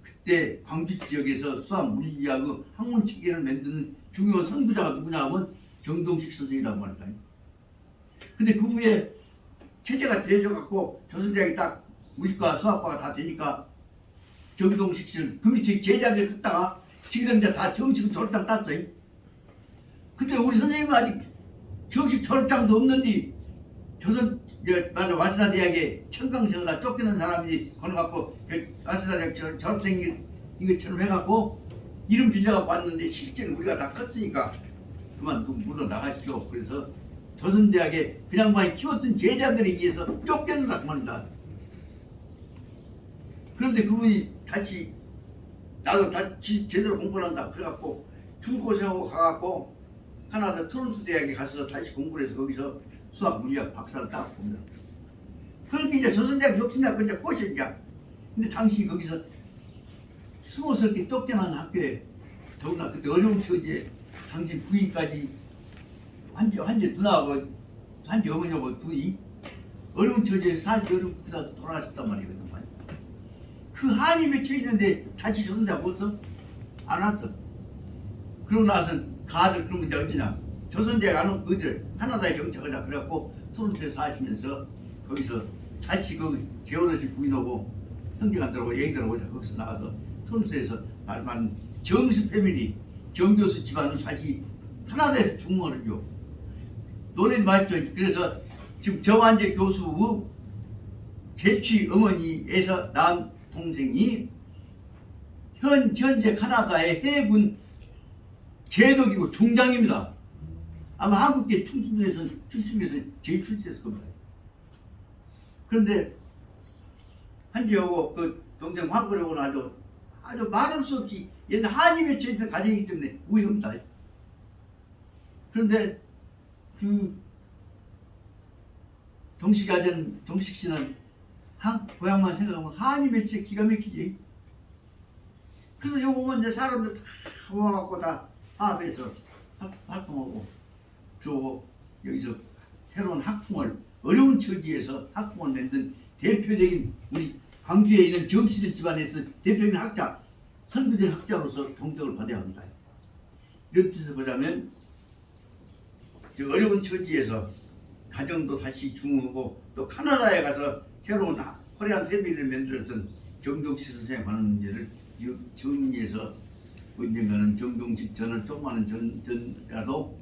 B: 그때 광주 지역에서 수학 물리학의 학문 체계를 만드는 중요한 선구자가 누구냐 하면 정동식 선생이라고 합니다. 근데 그 후에 체제가 되어져갖고 조선대학이 딱 물리과 수학과가 다 되니까 정동식 씨는 그 밑에 제자들 했다가 지금 이제 다 정식 졸업장 땄어요. 근데 우리 선생님은 아직 정식 졸업장도 없는데 조선 맞아 와세다 대학에 청강생으로 쫓기는 사람이 걸어갖고 와세다 대학 졸업생인 것처럼 해갖고 이름 빌려갖고 왔는데 실제는 우리가 다 컸으니까 그만 물러나가시죠. 그래서 조선대학에 그냥 많이 키웠던 제자들에 의해서 쫓겨난다 그 말입니다. 그런데 그분이 다시 나도 다시 제대로 공부를 한다 그래갖고 중고생하고 가갖고 캐나다 토론토 대학에 가서 다시 공부를 해서 거기서 수학 물리학 박사를 따고 봅니다. 그런데 이제 조선대학 욕심대학 근데 꽂혔냐. 근데 당시 거기서 스무스럽게 쫓겨난 학교에 더구나 그때 어려운 처지에 당시 부인까지 한지 누나하고 한지 어머니하고 둘이 어려운 처지에 살기 어렵고 그다 돌아가셨단 말이거든. 그 한이 맺혀 있는데 다시 조선대학 왔어? 안 왔어. 그러고 나서 가들 그러면 이제 어쩌냐. 조선대학 안 오고 어디를 캐나다에 정착을 하자. 그래갖고 토론토에 사시면서 거기서 다시 그 재혼하신 부인하고 형제간들하고 얘기들하고 거기서 나가서 토론토에서 말만 정수 패밀리 정교수 집안은 다시 캐나다에 중원을 줘. 논의는 맞죠. 그래서 지금 정환재 교수의 제취 어머니에서 낳은 동생이 현재 캐나다의 해군 제독이고 중장입니다. 아마 한국계 출신에서 제일 출세했을 겁니다. 그런데 한지하고 그 동생 황구려고는 아주 말할 수 없이 옛날 한이 맺혀 있는 가정이기 때문에 우연합니다. 그런데 그 정식 씨는 고향만 생각하면 한이 맺혀 기가 막히지. 그래서 요거 보면 이제 사람들 다 모아갖고 다 합해서 활동하고 그리고 여기서 새로운 학풍을 어려운 처지에서 학풍을 만든 대표적인 우리 광주에 있는 정씨들 집안에서 대표적인 학자 선구된 학자로서 존경을 받아야 합니다. 이런 뜻을 보자면 어려운 처지에서 가정도 다시 중흥하고 또 캐나다에 가서 새로운 화려한 패밀리를 만들었던 정동식 선생에 관한 문제를 정리해서 언젠가는 정동식 전을 조그마한 전이라도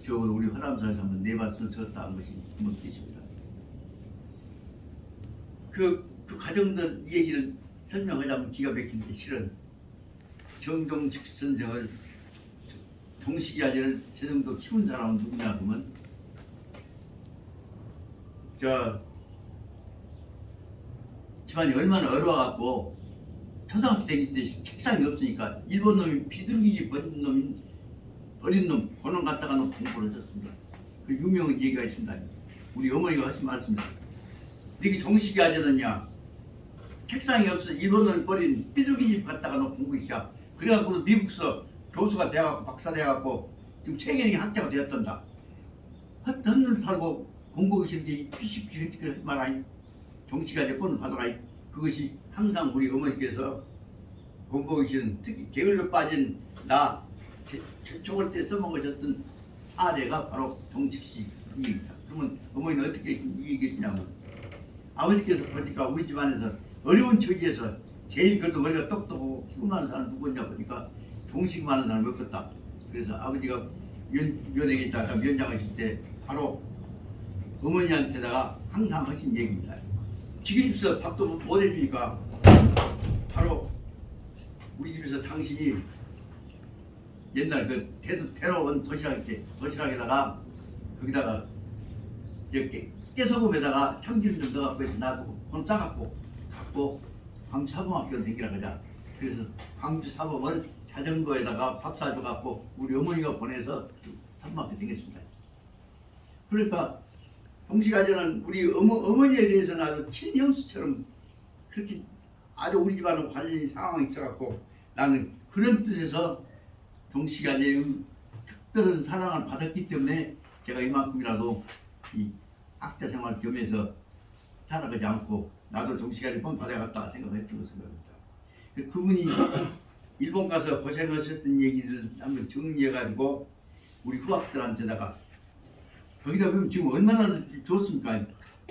B: 적어도 우리 화람사에서 한번 내봤으면 썼다 한 것이 한번 계십니다. 그 가정들 얘기를 설명하자면 기가 막힌데 실은 정동식 선생을 동식이 아재를 저 정도 키운 사람은 누구냐 그러면 집안이 얼마나 어려워갖고 초등학교 되기 때 책상이 없으니까 일본 놈이 비둘기집 버린 놈 그놈 갖다가 놓고 공부를 했었습니다. 그 유명한 얘기가 있습니다. 우리 어머니가 하신 말씀입니다. 너희 정식이 아재느냐 책상이 없어 일본 놈이 버린 비둘기집 갖다가 놓고 공부했자. 그래갖고 미국서 교수가 돼갖고 박사 돼갖고 지금 세계적인 학자가 되었단다. 헛눈을 팔고 공부하기 싫은데 피식피식 하지 마라. 정치가 내 뻔을 받아라. 그것이 항상 우리 어머니께서 공부하기 싫은 특히 게을러 빠진 나 초월 때 써먹으셨던 사례가 바로 정식씨입니다. 그러면 어머니는 어떻게 얘기했냐면 아버지께서 보니까 우리 집안에서 어려운 처지에서 제일 그래도 머리가 똑똑하고 피곤한 사람 누구냐 보니까 정식만 하는 사람이 없었다. 그래서 아버지가 연예계에다가 면장하실 때 바로 어머니한테다가 항상 하신 얘기입니다. 지금 집에서 밥도 못 해주니까 바로 우리 집에서 당신이 옛날 그 테러온 도시락에다가 거기다가 이렇게 깨소금에다가 참기름 좀 넣어갖고 해서 놔두고 돈 싸갖고 갖고 광주 사범학교 댕기라 그자. 그래서 광주 사범을 자전거에다가 밥 사줘갖고 우리 어머니가 보내서 사범학교 댕겼습니다. 그러니까 동시가전은 우리 어머니에 대해서는 아주 친형수처럼 그렇게 아주 우리 집안은 관련이 상황이 있어갖고 나는 그런 뜻에서 동시가전의 특별한 사랑을 받았기 때문에 제가 이만큼이라도 이 학자 생활 겸해서 살아가지 않고 나도 동시가전 번 받아갔다 생각했던 것입니다. 그분이 일본 가서 고생하셨던 얘기를 한번 정리해가지고 우리 후학들한테다가 거기다 보면 지금 얼마나 좋습니까?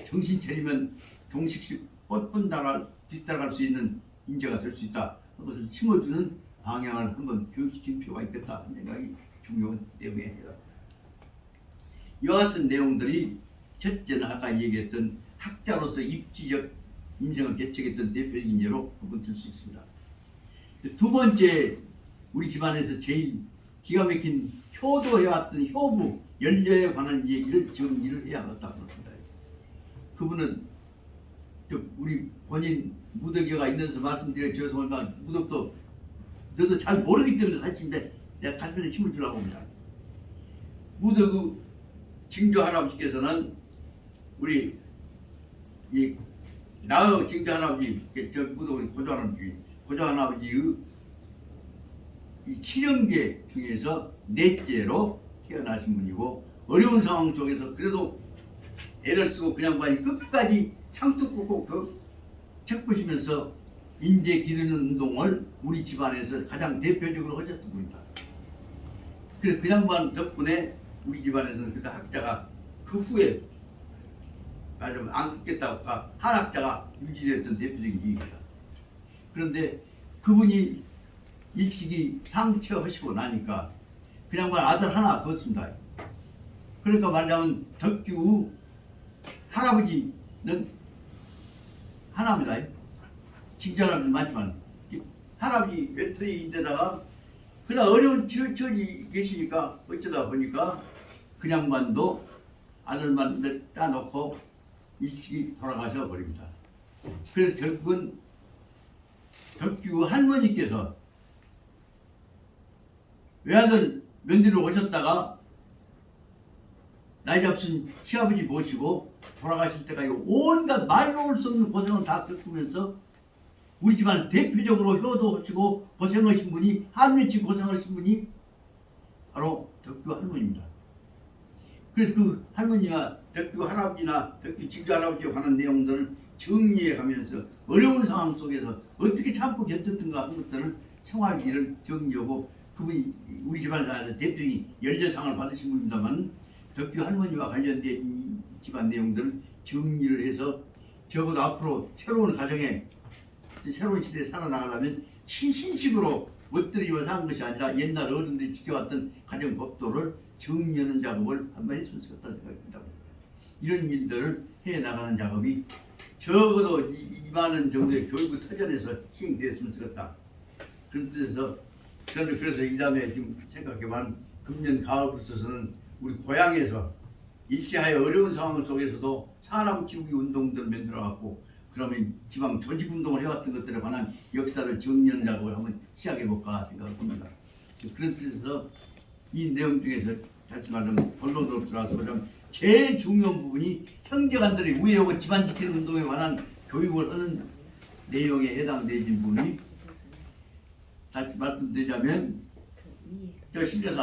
B: 정신 차리면 종식식 뻗번 뒤따라갈 수 있는 인재가 될 수 있다. 그것을 심어주는 방향을 한번 교육시킬 필요가 있겠다 하는 생각이 중요한 내용입니다. 이와 같은 내용들이 첫째는 아까 얘기했던 학자로서 입지적 인생을 개척했던 대표적인 예로 한번 들 수 있습니다. 두 번째, 우리 집안에서 제일 기가 막힌 효도해왔던 효부 연려에 관한 얘기를 정리를 해야겠다고 합니다. 그분은 우리 본인 무덕여가 있는서 말씀드려 죄송하지만 무덕도 너도 잘 모르기 때문에 사실인데 내가 가슴에 힘을 주려고 합니다. 무덕의 증조 할아버지께서는 우리 이 나의 증조 할아버지 저 무덕의 고조 할아버지의 이 칠형제 중에서 넷째로 태어나신 분이고 어려운 상황 속에서 그래도 애를 쓰고 그냥 많이 끝까지 상투 꽂고 책 보시면서 인재 기르는 운동을 우리 집안에서 가장 대표적으로 하셨던 분이다. 그래서 그 양반 덕분에 우리 집안에서는 그 학자가 그 후에 말하자면 안 끊겠다고 한 학자가 유지되었던 대표적인 얘기입니다. 그런데 그분이 일찍이 상처하시고 나니까 그 양반 아들 하나 뒀습니다. 그러니까 말하자면 덕규 할아버지는 하나입니다. 친절함은 많지만 할아버지 외톨이인데다가 그냥 어려운 처지 계시니까 어쩌다 보니까 그 양반도 아들만 따놓고 일찍이 돌아가셔 버립니다. 그래서 결국은 덕규 할머니께서 외아들 며느리로 오셨다가 나이 잡순 시아버지 모시고 돌아가실 때까지 온갖 말로 올 수 없는 고생을 다 겪으면서 우리 집안 대표적으로 효도하시고 고생하신 분이 한며칠 고생하신 분이 바로 덕규 할머니입니다. 그래서 그 할머니와 덕규 할아버지나 덕규 증조 할아버지에 관한 내용들을 정리해 가면서 어려운 상황 속에서 어떻게 참고 견뎠던가 하는 것들을 생활기를 정리하고 그분이 우리 집안에서 대표적인 연려상을 받으신 분입니다만 덕규 할머니와 관련된 집안 내용들을 정리를 해서 적어도 앞으로 새로운 가정에 새로운 시대에 살아나가려면 신식으로 멋들이며 사는 것이 아니라 옛날 어른들이 지켜왔던 가정 법도를 정리하는 작업을 한번 했으면 좋겠다는 생각이 듭니다. 이런 일들을 해나가는 작업이 적어도 이만한 정도의 교육의 터전에서 시행되었으면 좋겠다. 그런 뜻에서 저는 그래서 이 다음에 지금 생각해보면 금년 가을부터서는 우리 고향에서 일제하에 어려운 상황 속에서도 사람 키우기 운동들을 만들어갖고 그러면 지방 조직운동을 해왔던 것들에 관한 역사를 정리하는 작업을 한번 시작해볼까 생각합니다. 그런 뜻에서 이 내용 중에서 다시 말하면 본론으로 들어와서 보자면 제일 중요한 부분이 형제간들이 우애하고 집안 지키는 운동에 관한 교육을 하는 내용에 해당되는 부분이 다시 말씀드리자면 저 신자사